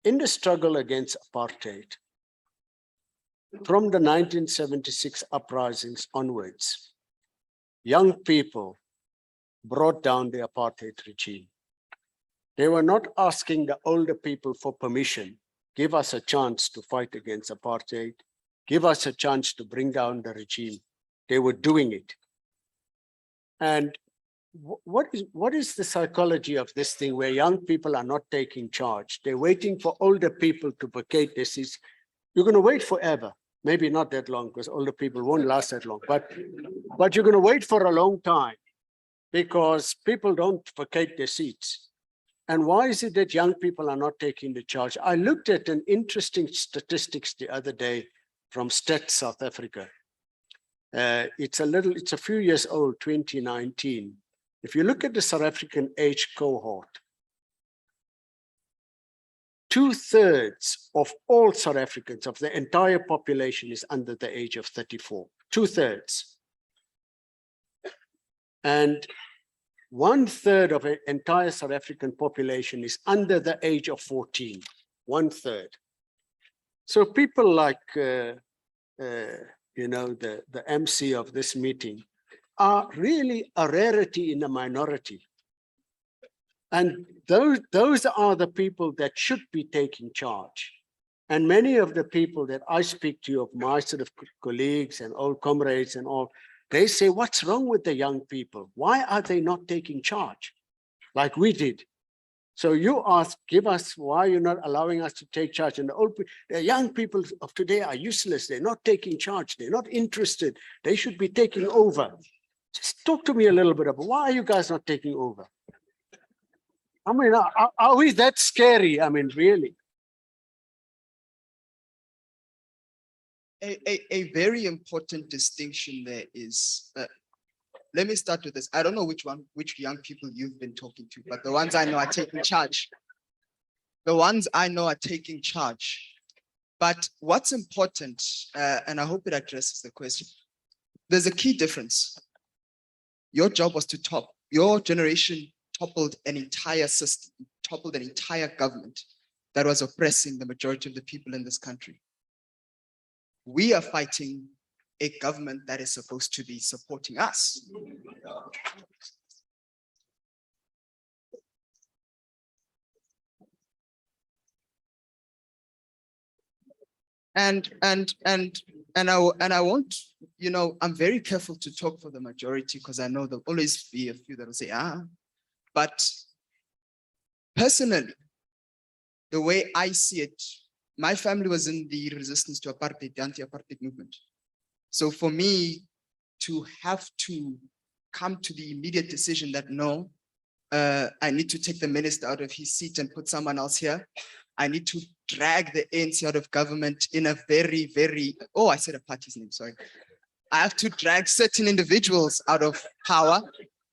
in the struggle against apartheid, from the 1976 uprisings onwards, young people brought down the apartheid regime. They were not asking the older people for permission. Give us a chance to fight against apartheid. Give us a chance to bring down the regime. They were doing it. And what is the psychology of this thing where young people are not taking charge? They're waiting for older people to vacate their seats. You're going to wait forever. Maybe not that long, because older people won't last that long. But you're going to wait for a long time because people don't vacate their seats. And why is it that young people are not taking the charge? I looked at an interesting statistics the other day from Stats South Africa. It's a few years old, 2019. If you look at the South African age cohort, 2/3 of all South Africans, of the entire population, is under the age of 34. 2/3. And 1/3 of the entire South African population is under the age of 14. 1/3. So people like, you know, the MC of this meeting are really a rarity in the minority. And those are the people that should be taking charge. And many of the people that I speak to, of my sort of colleagues and old comrades and all, they say, what's wrong with the young people? Why are they not taking charge like we did? So you ask, give us, why you're not allowing us to take charge? And the young people of today are useless. They're not taking charge. They're not interested. They should be taking over. Just talk to me a little bit about why are you guys not taking over? I mean, are we that scary? I mean, really?
A very important distinction there is, let me start with this. I don't know which young people you've been talking to, but the ones I know are taking charge. The ones I know are taking charge. But what's important, and I hope it addresses the question, there's a key difference. Your job was to your generation toppled an entire system, toppled an entire government that was oppressing the majority of the people in this country. We are fighting a government that is supposed to be supporting us. And I won't, you know, I'm very careful to talk for the majority because I know there'll always be a few that will say, but personally, the way I see it, my family was in the resistance to apartheid, the anti-apartheid movement. So for me to have to come to the immediate decision that no, I need to take the minister out of his seat and put someone else here. I need to drag the ANC out of government in a very, very, oh, I said a party's name, sorry. I have to drag certain individuals out of power.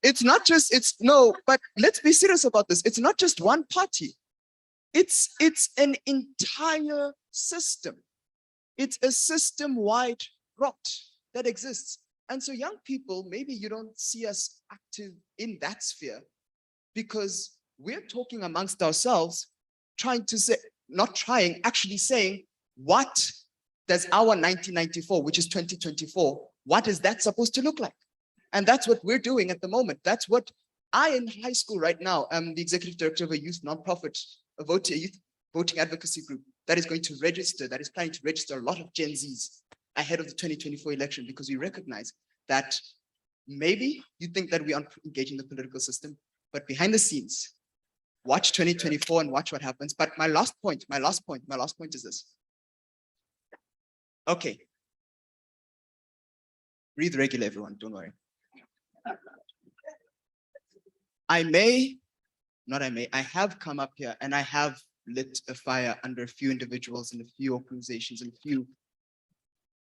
It's not just, no, but let's be serious about this. It's not just one party. It's an entire system. It's a system-wide rot that exists. And so young people, maybe you don't see us active in that sphere because we're talking amongst ourselves, trying to say, not trying, actually saying, what does our 1994, which is 2024, what is that supposed to look like? And that's what we're doing at the moment. That's what I in high school right now, I'm the executive director of a youth nonprofit, a youth voting advocacy group that is going to register, that is planning to register a lot of Gen Zs ahead of the 2024 election, because we recognize that maybe you think that we aren't engaging the political system, but behind the scenes, watch 2024 and watch what happens. But my last point is this. Okay. Breathe regular, everyone, don't worry. I have come up here and I have lit a fire under a few individuals and a few organizations and a few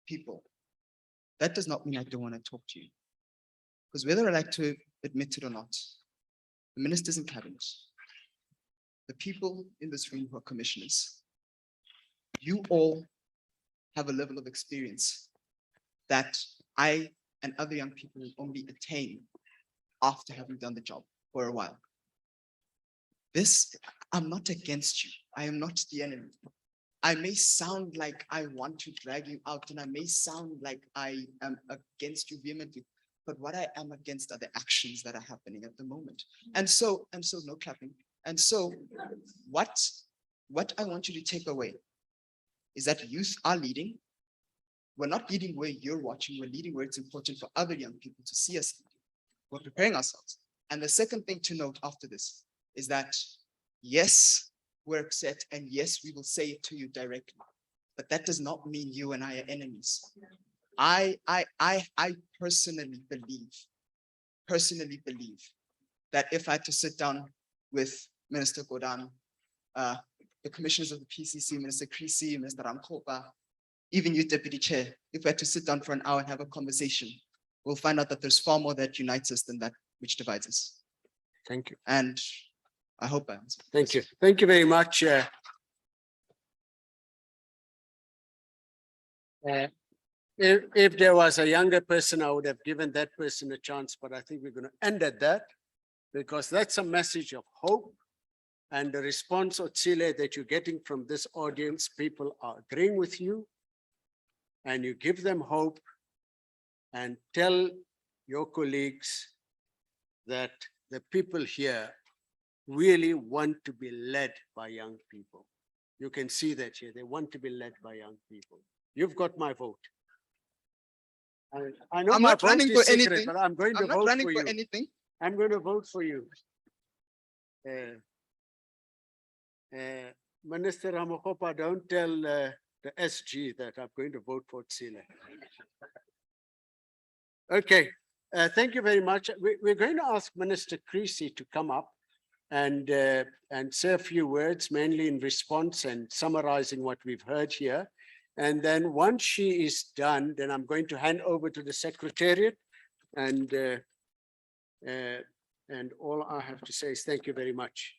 people. That does not mean I don't want to talk to you. Because whether I like to admit it or not, the ministers in cabinet, the people in this room who are commissioners, you all have a level of experience that I and other young people will only attain after having done the job for a while. I'm not against you. I am not the enemy. I may sound like I want to drag you out and I may sound like I am against you vehemently, but what I am against are the actions that are happening at the moment. And so no clapping. And so what I want you to take away is that youth are leading. We're not leading where you're watching, we're leading where it's important for other young people to see us. We're preparing ourselves. And the second thing to note after this is that, yes, we're upset, and yes, we will say it to you directly, but that does not mean you and I are enemies. I personally believe that if I had to sit down with Minister Godano, the commissioners of the PCC, Minister Creasy, Minister Ramkopa, even you, Deputy Chair, if we had to sit down for an hour and have a conversation, we'll find out that there's far more that unites us than that which divides us.
Thank you.
And I hope I answered.
Thank you. Thank you very much. If there was a younger person, I would have given that person a chance, but I think we're going to end at that because that's a message of hope. And the response, Otsile, that you're getting from this audience, people are agreeing with you and you give them hope and tell your colleagues that the people here really want to be led by young people. You can see that here. They want to be led by young people. You've got my vote. I know
I'm
my
not
vote
running
is
for
secret,
anything.
but I'm going to vote for you.
Anything.
I'm going to vote for you. Minister Ramokgopa, don't tell the SG that I'm going to vote for Tsile. Okay, thank you very much. We're going to ask Minister Creasy to come up and say a few words, mainly in response and summarizing what we've heard here. And then once she is done, then I'm going to hand over to the Secretariat. And all I have to say is thank you very much.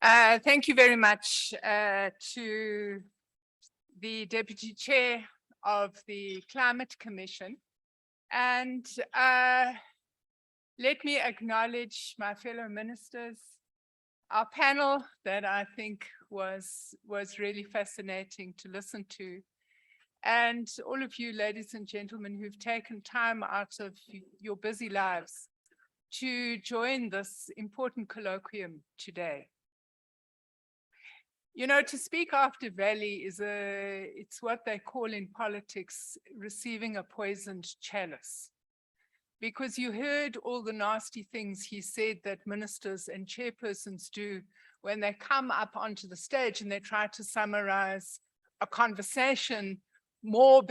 Thank you very much to the Deputy Chair of the Climate Commission. And let me acknowledge my fellow ministers, our panel that I think was really fascinating to listen to, and all of you ladies and gentlemen who've taken time out of your busy lives to join this important colloquium today. You know, to speak after Valley it's what they call in politics, receiving a poisoned chalice. Because you heard all the nasty things he said that ministers and chairpersons do when they come up onto the stage and they try to summarize a conversation more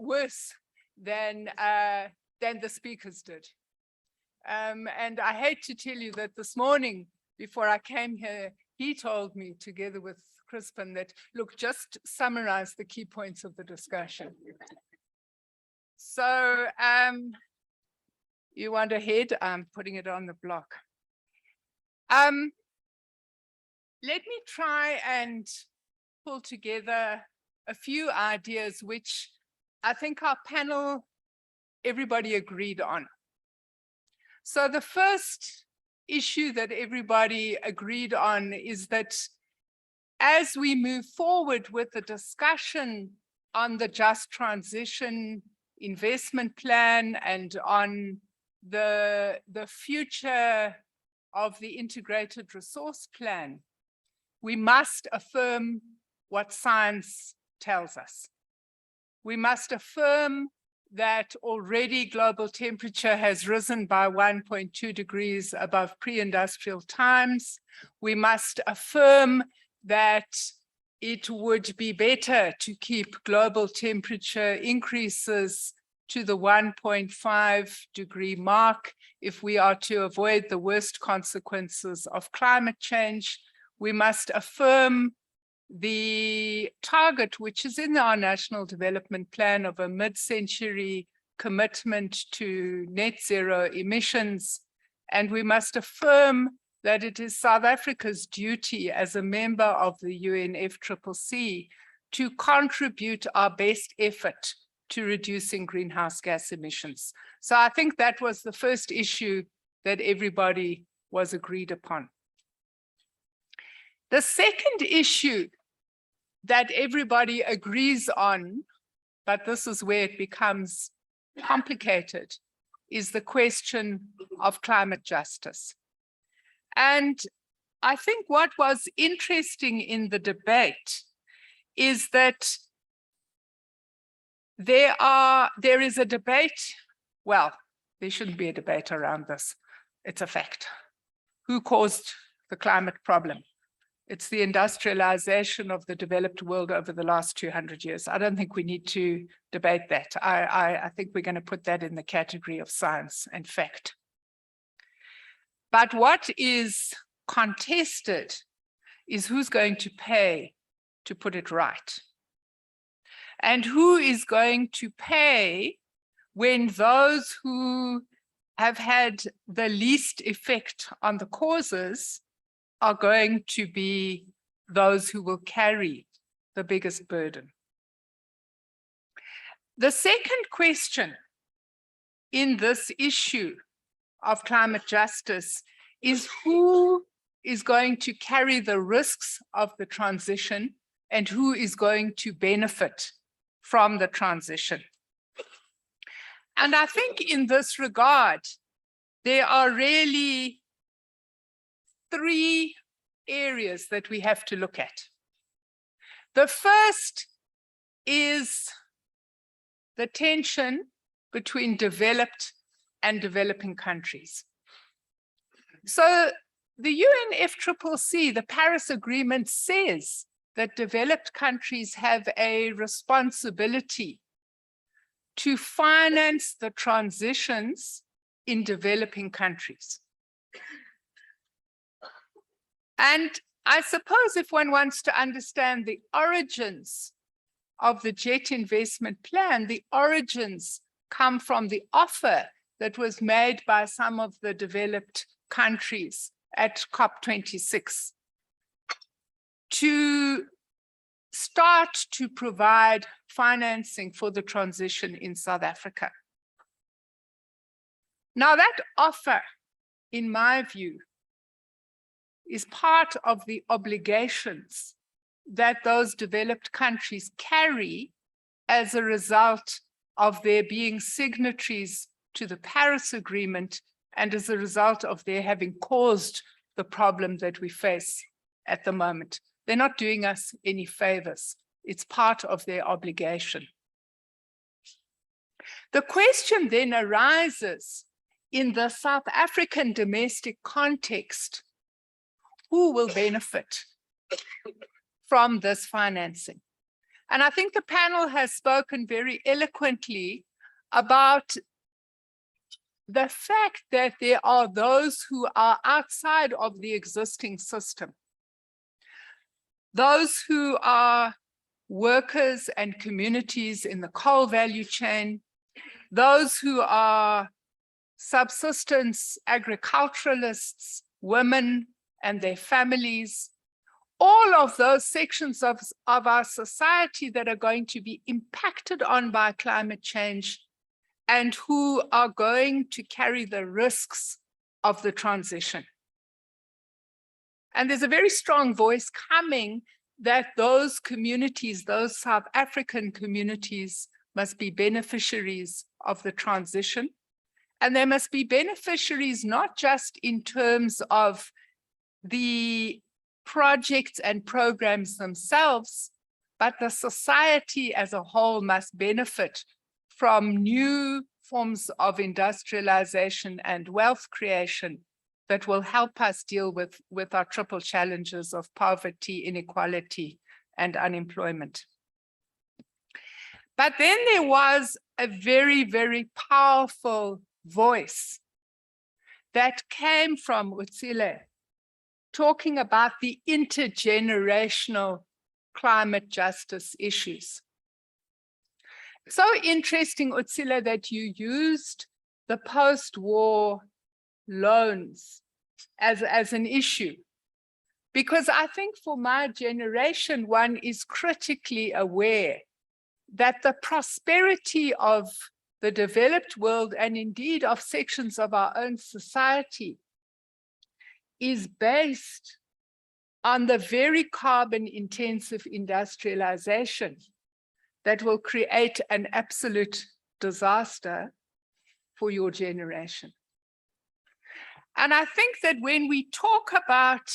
worse than the speakers did. And I hate to tell you that this morning, before I came here, he told me, together with Crispin, that, look, just summarize the key points of the discussion. So you want ahead? I'm putting it on the block. Let me try and pull together a few ideas which I think our panel, everybody agreed on. So the first issue that everybody agreed on is that as we move forward with the discussion on the Just Transition Investment Plan and on the future of the Integrated Resource Plan, we must affirm what science tells us. We must affirm that already global temperature has risen by 1.2 degrees above pre-industrial times. We must affirm that it would be better to keep global temperature increases to the 1.5 degree mark if we are to avoid the worst consequences of climate change. We must affirm the target, which is in our National Development Plan, of a mid-century commitment to net zero emissions. And we must affirm that it is South Africa's duty as a member of the UNFCCC to contribute our best effort to reducing greenhouse gas emissions. So I think that was the first issue that everybody was agreed upon. The second issue that everybody agrees on, but this is where it becomes complicated, is the question of climate justice. And I think what was interesting in the debate is that there is a debate, well, there shouldn't be a debate around this. It's a fact. Who caused the climate problem? It's the industrialization of the developed world over the last 200 years. I don't think we need to debate that. I think we're going to put that in the category of science and fact. But what is contested is who's going to pay to put it right. And who is going to pay when those who have had the least effect on the causes are going to be those who will carry the biggest burden. The second question in this issue of climate justice is who is going to carry the risks of the transition and who is going to benefit from the transition. And I think in this regard, there are really three areas that we have to look at. The first is the tension between developed and developing countries. So the UNFCCC, the Paris Agreement, says that developed countries have a responsibility to finance the transitions in developing countries. And I suppose if one wants to understand the origins of the JET investment plan, the origins come from the offer that was made by some of the developed countries at COP26 to start to provide financing for the transition in South Africa. Now that offer, in my view, is part of the obligations that those developed countries carry as a result of their being signatories to the Paris Agreement and as a result of their having caused the problem that we face at the moment. they're not doing us any favors. It's part of their obligation. The question then arises in the South African domestic context, who will benefit from this financing? And I think the panel has spoken very eloquently about the fact that there are those who are outside of the existing system. Those who are workers and communities in the coal value chain, those who are subsistence agriculturalists, women and their families, all of those sections of our society that are going to be impacted on by climate change and who are going to carry the risks of the transition. And there's a very strong voice coming that those communities, those South African communities, must be beneficiaries of the transition. And they must be beneficiaries not just in terms of the projects and programs themselves, but the society as a whole must benefit from new forms of industrialization and wealth creation that will help us deal with our triple challenges of poverty, inequality, and unemployment. But then there was a very, very powerful voice that came from Utsile, talking about the intergenerational climate justice issues. So interesting, Utsile, that you used the post-war loans as an issue, because I think for my generation, one is critically aware that the prosperity of the developed world and indeed of sections of our own society is based on the very carbon intensive industrialization that will create an absolute disaster for your generation. And I think that when we talk about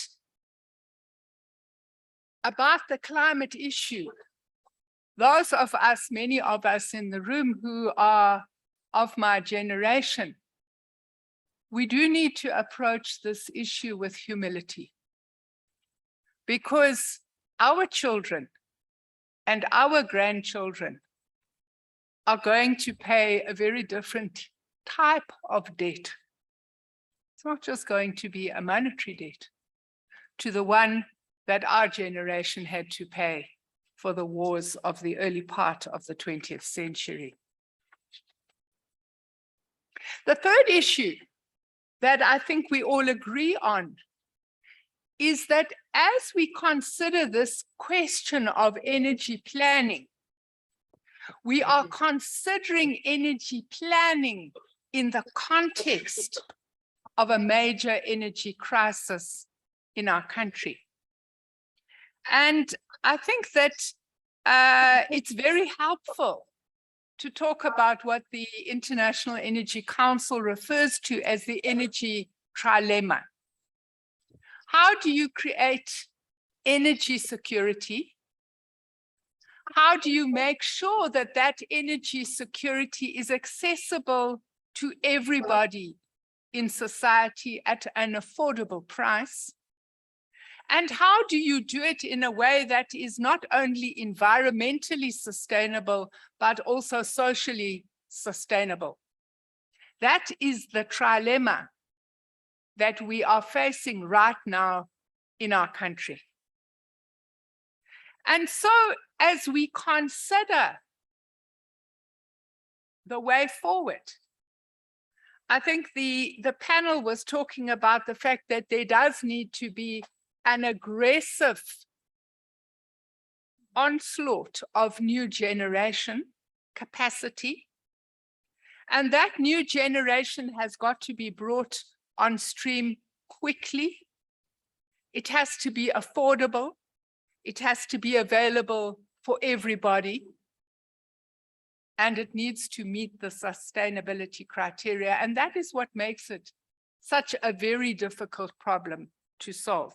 the climate issue, those of us, many of us in the room who are of my generation, we do need to approach this issue with humility, because our children and our grandchildren are going to pay a very different type of debt. It's not just going to be a monetary debt to the one that our generation had to pay for the wars of the early part of the 20th century. The third issue that I think we all agree on is that as we consider this question of energy planning, we are considering energy planning in the context of a major energy crisis in our country. And I think that it's very helpful to talk about what the International Energy Council refers to as the energy trilemma. How do you create energy security? How do you make sure that that energy security is accessible to everybody in society at an affordable price? And how do you do it in a way that is not only environmentally sustainable, but also socially sustainable? That is the trilemma that we are facing right now in our country. And so as we consider the way forward, I think the panel was talking about the fact that there does need to be an aggressive onslaught of new generation capacity. And that new generation has got to be brought on stream quickly. It has to be affordable. It has to be available for everybody. And it needs to meet the sustainability criteria. And that is what makes it such a very difficult problem to solve.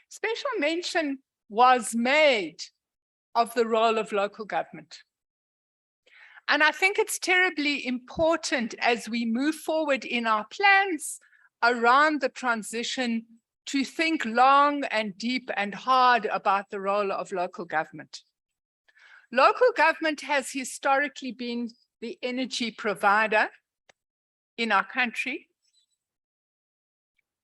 special mention was made of the role of local government. And I think it's terribly important as we move forward in our plans around the transition to think long and deep and hard about the role of local government. Local government has historically been the energy provider in our country.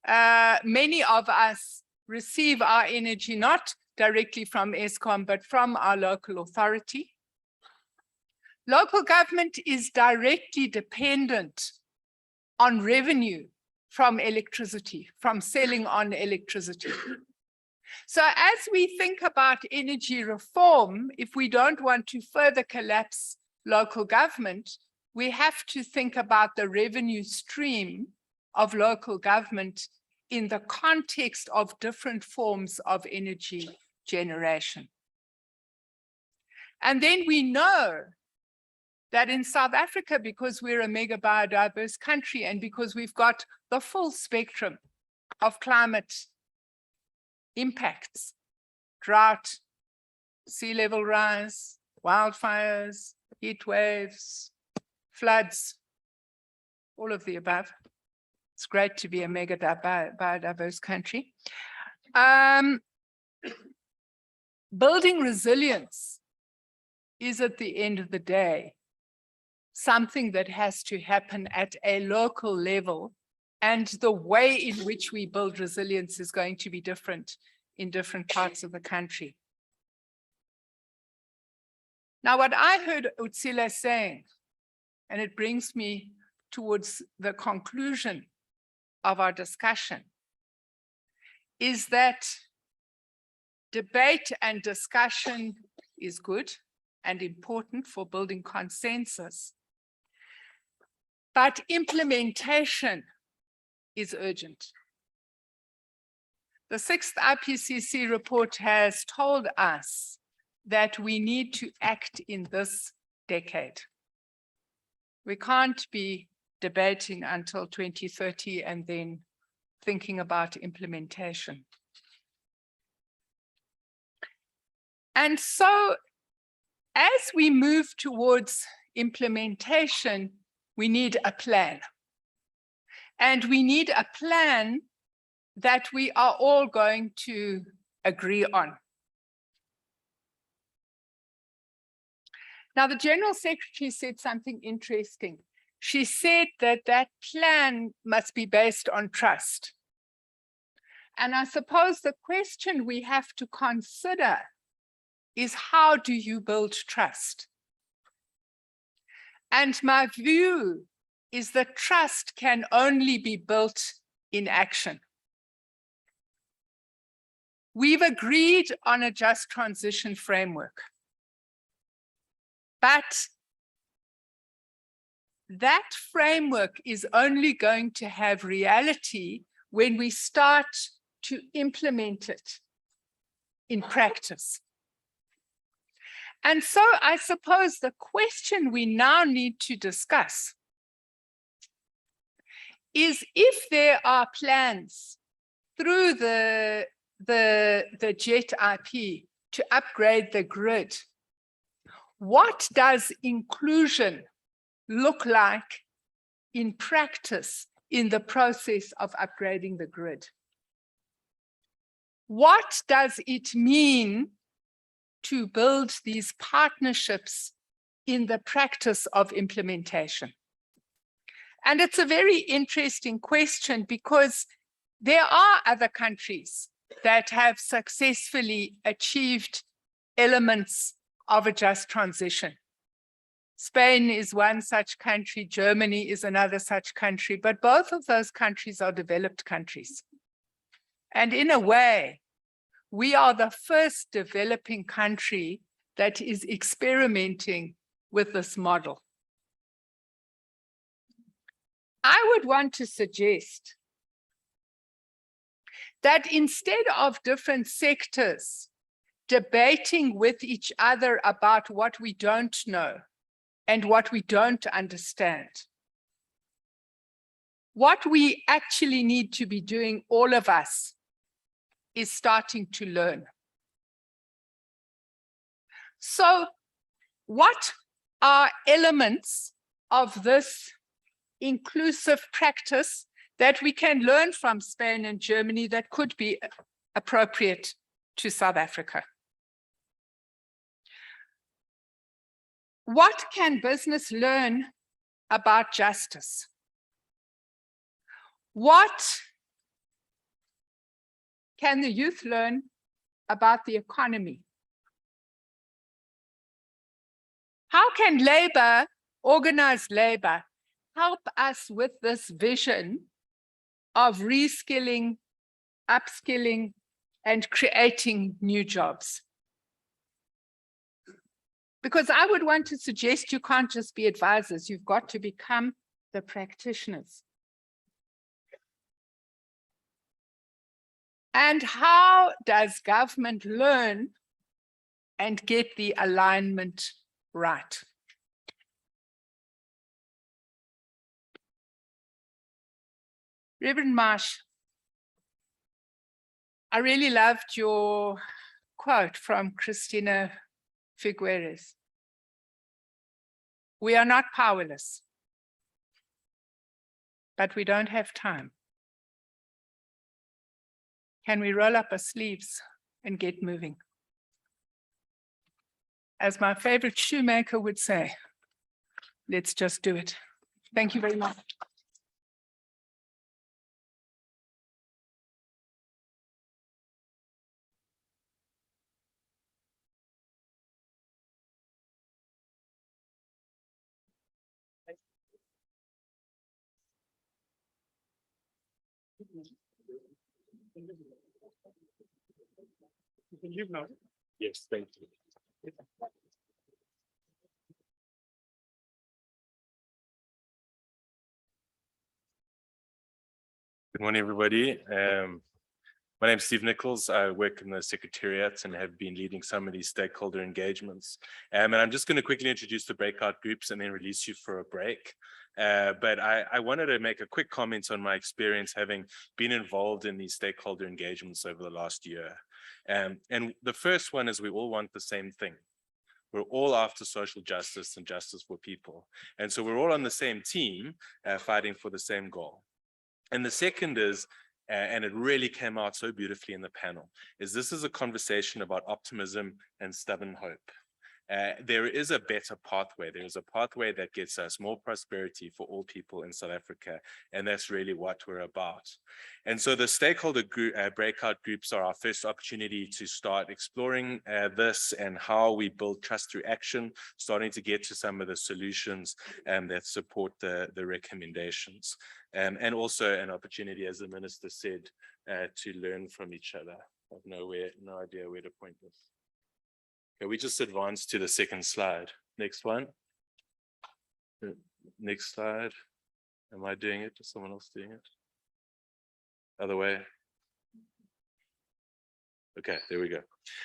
Many of us receive our energy not directly from Eskom, but from our local authority. Local government is directly dependent on revenue from electricity, from selling on electricity. So as we think about energy reform, if we don't want to further collapse local government, we have to think about the revenue stream of local government in the context of different forms of energy generation. And then we know that in South Africa, because we're a mega biodiverse country and because we've got the full spectrum of climate impacts, drought, sea level rise, wildfires, heat waves, floods, all of the above. It's great to be a mega biodiverse country. Building resilience is at the end of the day something that has to happen at a local level, and the way in which we build resilience is going to be different in different parts of the country. Now, what I heard Utsila saying, and it brings me towards the conclusion of our discussion, is that debate and discussion is good and important for building consensus, but implementation is urgent. The 6th IPCC report has told us that we need to act in this decade. We can't be debating until 2030 and then thinking about implementation. And so as we move towards implementation, we need a plan. And we need a plan that we are all going to agree on. Now, the General Secretary said something interesting. She said that that plan must be based on trust. And I suppose the question we have to consider is, how do you build trust? And my view is that trust can only be built in action. We've agreed on a just transition framework, but that framework is only going to have reality when we start to implement it in practice. And so I suppose the question we now need to discuss is, if there are plans through the JET IP to upgrade the grid, what does inclusion look like in practice in the process of upgrading the grid? What does it mean to build these partnerships in the practice of implementation? And it's a very interesting question, because there are other countries that have successfully achieved elements of a just transition. Spain is one such country, Germany is another such country, but both of those countries are developed countries. And in a way, we are the first developing country that is experimenting with this model. I would want to suggest that instead of different sectors debating with each other about what we don't know and what we don't understand, what we actually need to be doing, all of us, is starting to learn. So what are elements of this inclusive practice that we can learn from Spain and Germany that could be appropriate to South Africa? What can business learn about justice? What can the youth learn about the economy? How can labor, organized labor, help us with this vision of reskilling, upskilling, and creating new jobs? Because I would want to suggest you can't just be advisors, you've got to become the practitioners. And how does government learn and get the alignment right? Reverend Marsh, I really loved your quote from Christina Figueres. We are not powerless, but we don't have time. Can we roll up our sleeves and get moving? As my favorite shoemaker would say, let's just do it. Thank you very much.
You can leave now.
Yes, thank you.
Good morning, everybody. My name is Steve Nichols. I work in the Secretariat and have been leading some of these stakeholder engagements. And I'm just going to quickly introduce the breakout groups and then release you for a break. But I wanted to make a quick comment on my experience having been involved in these stakeholder engagements over the last year. And the first one is we all want the same thing. We're all after social justice and justice for people. And so we're all on the same team fighting for the same goal. And the second is, and it really came out so beautifully in the panel, is this is a conversation about optimism and stubborn hope. There is a better pathway. There is a pathway that gets us more prosperity for all people in South Africa, and that's really what we're about. And so the stakeholder group, breakout groups are our first opportunity to start exploring this and how we build trust through action, starting to get to some of the solutions that support the recommendations. And also an opportunity, as the minister said, to learn from each other. I have no idea where to point this. Okay, we just advance to the second slide. Next one. Next slide. Am I doing it? Is someone else doing it? Other way. Okay, there we go.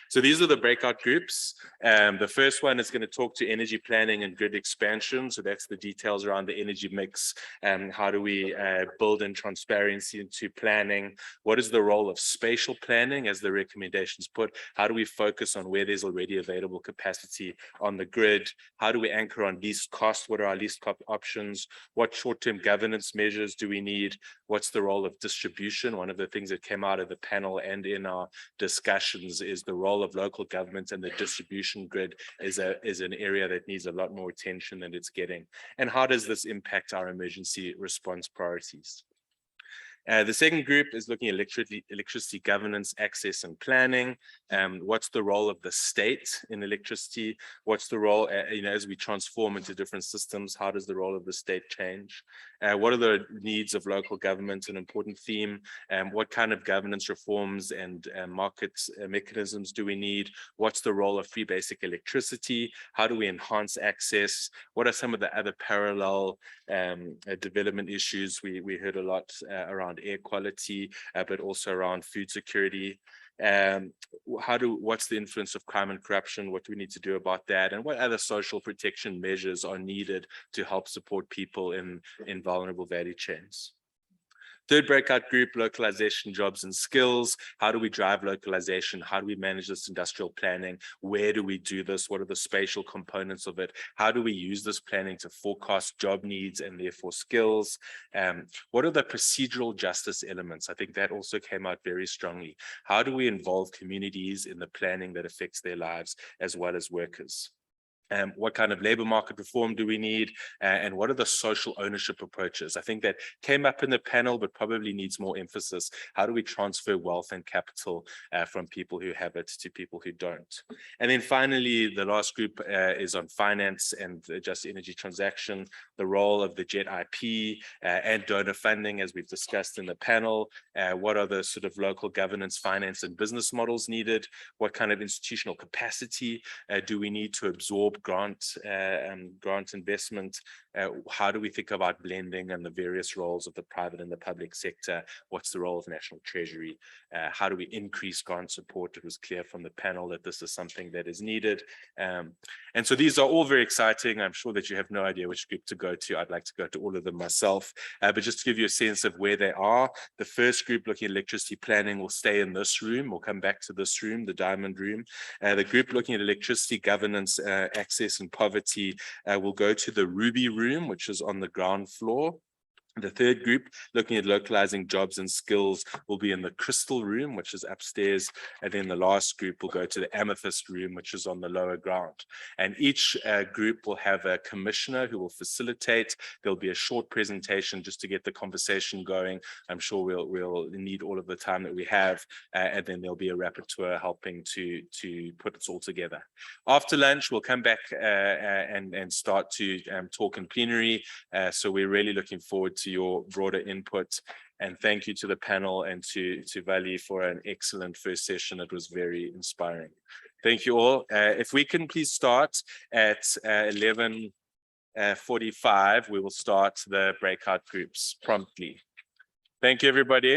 So these are the breakout groups. The first one is going to talk to energy planning and grid expansion. So that's the details around the energy mix. How do we build in transparency into planning? What is the role of spatial planning as the recommendations put? How do we focus on where there's already available capacity on the grid? How do we anchor on least cost? What are our least cost options? What short-term governance measures do we need? What's the role of distribution? One of the things that came out of the panel and in our discussions is the role of local government, and the distribution grid is an area that needs a lot more attention than it's getting. And how does this impact our emergency response priorities? The second group is looking at electricity governance, access, and planning. What's the role of the state in electricity? What's the role, as we transform into different systems, how does the role of the state change? What are the needs of local government? An important theme. What kind of governance reforms and market mechanisms do we need? What's the role of free basic electricity? How do we enhance access? What are some of the other parallel development issues? We heard a lot around air quality, but also around food security. What's the influence of crime and corruption? What do we need to do about that? And what other social protection measures are needed to help support people in vulnerable value chains? Third breakout group, localization, jobs and skills. How do we drive localization? How do we manage this industrial planning? Where do we do this? What are the spatial components of it? How do we use this planning to forecast job needs and therefore skills? What are the procedural justice elements? I think that also came out very strongly. How do we involve communities in the planning that affects their lives as well as workers? What kind of labor market reform do we need? And what are the social ownership approaches? I think that came up in the panel, but probably needs more emphasis. How do we transfer wealth and capital from people who have it to people who don't? And then finally, the last group is on finance and just energy transaction, the role of the JET IP and donor funding, as we've discussed in the panel. What are the sort of local governance, finance, and business models needed? What kind of institutional capacity do we need to absorb grant investment? How do we think about blending and the various roles of the private and the public sector? What's the role of National Treasury? How do we increase grant support? It was clear from the panel that this is something that is needed. And so these are all very exciting. I'm sure that you have no idea which group to go to. I'd like to go to all of them myself, but just to give you a sense of where they are, the first group looking at electricity planning will stay in this room. We'll come back to this room, the diamond room. The group looking at electricity governance, access and poverty will go to the Ruby room, which is on the ground floor. The third group, looking at localizing jobs and skills, will be in the Crystal room, which is upstairs. And then the last group will go to the Amethyst room, which is on the lower ground. And each group will have a commissioner who will facilitate. There'll be a short presentation just to get the conversation going. I'm sure we'll need all of the time that we have. And then there'll be a rapporteur helping to put it all together. After lunch, we'll come back and start to talk in plenary. So we're really looking forward to your broader input, and thank you to the panel and to Vali for an excellent first session. It was very inspiring. Thank you all. If we can please start at 11:45, we will start the breakout groups promptly. Thank you, everybody.